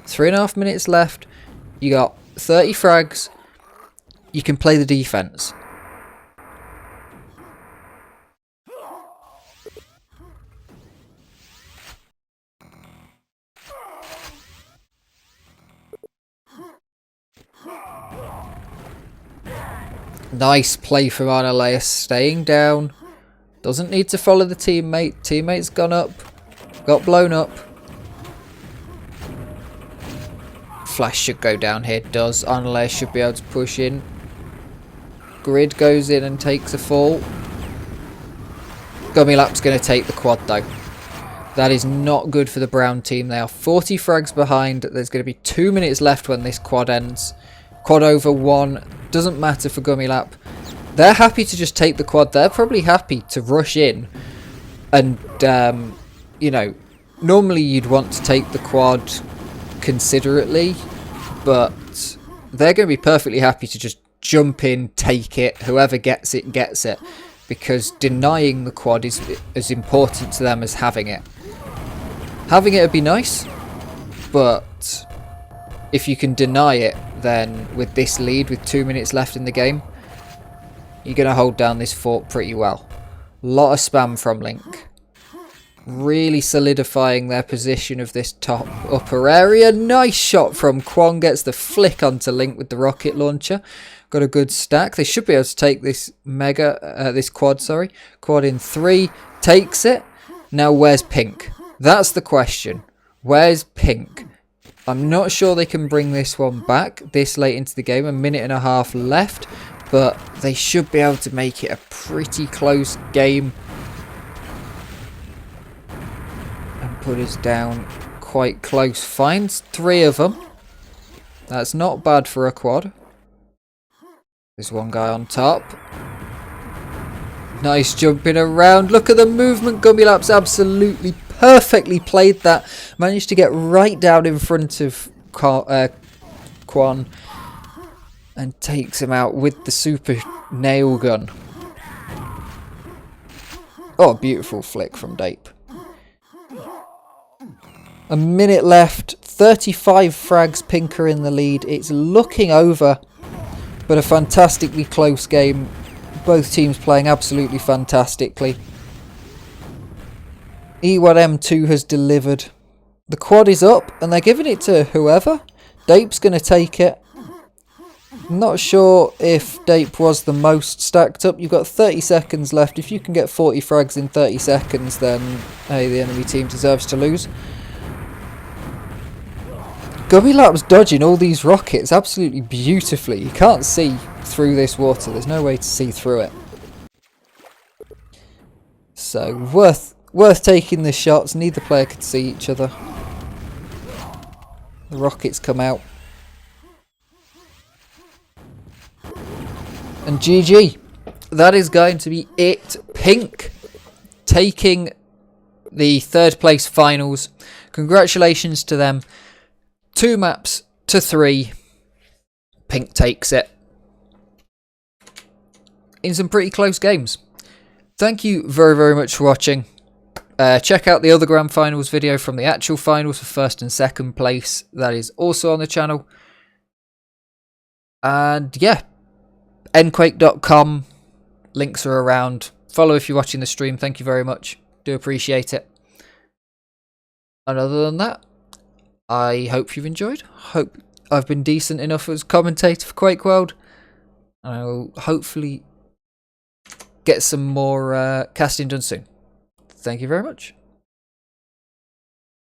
3.5 minutes left. You got 30 frags. You can play the defense. Nice play from Arnaleus, staying down. Doesn't need to follow the teammate. Teammate's gone up. Got blown up. Flash should go down here. Does. Arnaleus should be able to push in. Grid goes in and takes a fall. Gummilap's going to take the quad though. That is not good for the brown team. They are 40 frags behind. There's going to be 2 minutes left when this quad ends. Quad over 1. Doesn't matter for Gummilap. They're happy to just take the quad. They're probably happy to rush in. And, you know, normally you'd want to take the quad considerately. But they're going to be perfectly happy to just jump in, take it. Whoever gets it, gets it. Because denying the quad is as important to them as having it. Having it would be nice, but if you can deny it, then with this lead, with 2 minutes left in the game, you're going to hold down this fort pretty well. A lot of spam from Link. Really solidifying their position of this top upper area. Nice shot from Kwon. Gets the flick onto Link with the rocket launcher. Got a good stack. They should be able to take this this quad, sorry. Quad in 3. Takes it. Now where's Pink? That's the question. Where's Pink? I'm not sure they can bring this one back this late into the game. 1.5 minutes left. But they should be able to make it a pretty close game. And put us down quite close. Finds 3 of them. That's not bad for a quad. There's one guy on top. Nice jumping around. Look at the movement. Gummilap's absolutely perfectly played that. Managed to get right down in front of Kwon. And takes him out with the super nail gun. Oh, beautiful flick from Dape. 1 minute left. 35 frags. Pinker in the lead. It's looking over. But a fantastically close game. Both teams playing absolutely fantastically. E1M2 has delivered. The quad is up and they're giving it to whoever. Dape's going to take it. Not sure if Dape was the most stacked up. You've got 30 seconds left. If you can get 40 frags in 30 seconds, then hey, the enemy team deserves to lose. Gummilap's dodging all these rockets absolutely beautifully. You can't see through this water. There's no way to see through it. So, worth taking the shots. Neither player could see each other. The rockets come out. And GG. That is going to be it. Pink taking the 3rd place finals. Congratulations to them. 2 maps to 3. Pink takes it. In some pretty close games. Thank you very, very much for watching. Check out the other Grand Finals video from the actual finals for 1st and 2nd place. That is also on the channel. And yeah. nquake.com. Links are around. Follow if you're watching the stream. Thank you very much. Do appreciate it. And other than that, I hope you've enjoyed. Hope I've been decent enough as commentator for QuakeWorld. I'll hopefully get some more casting done soon. Thank you very much.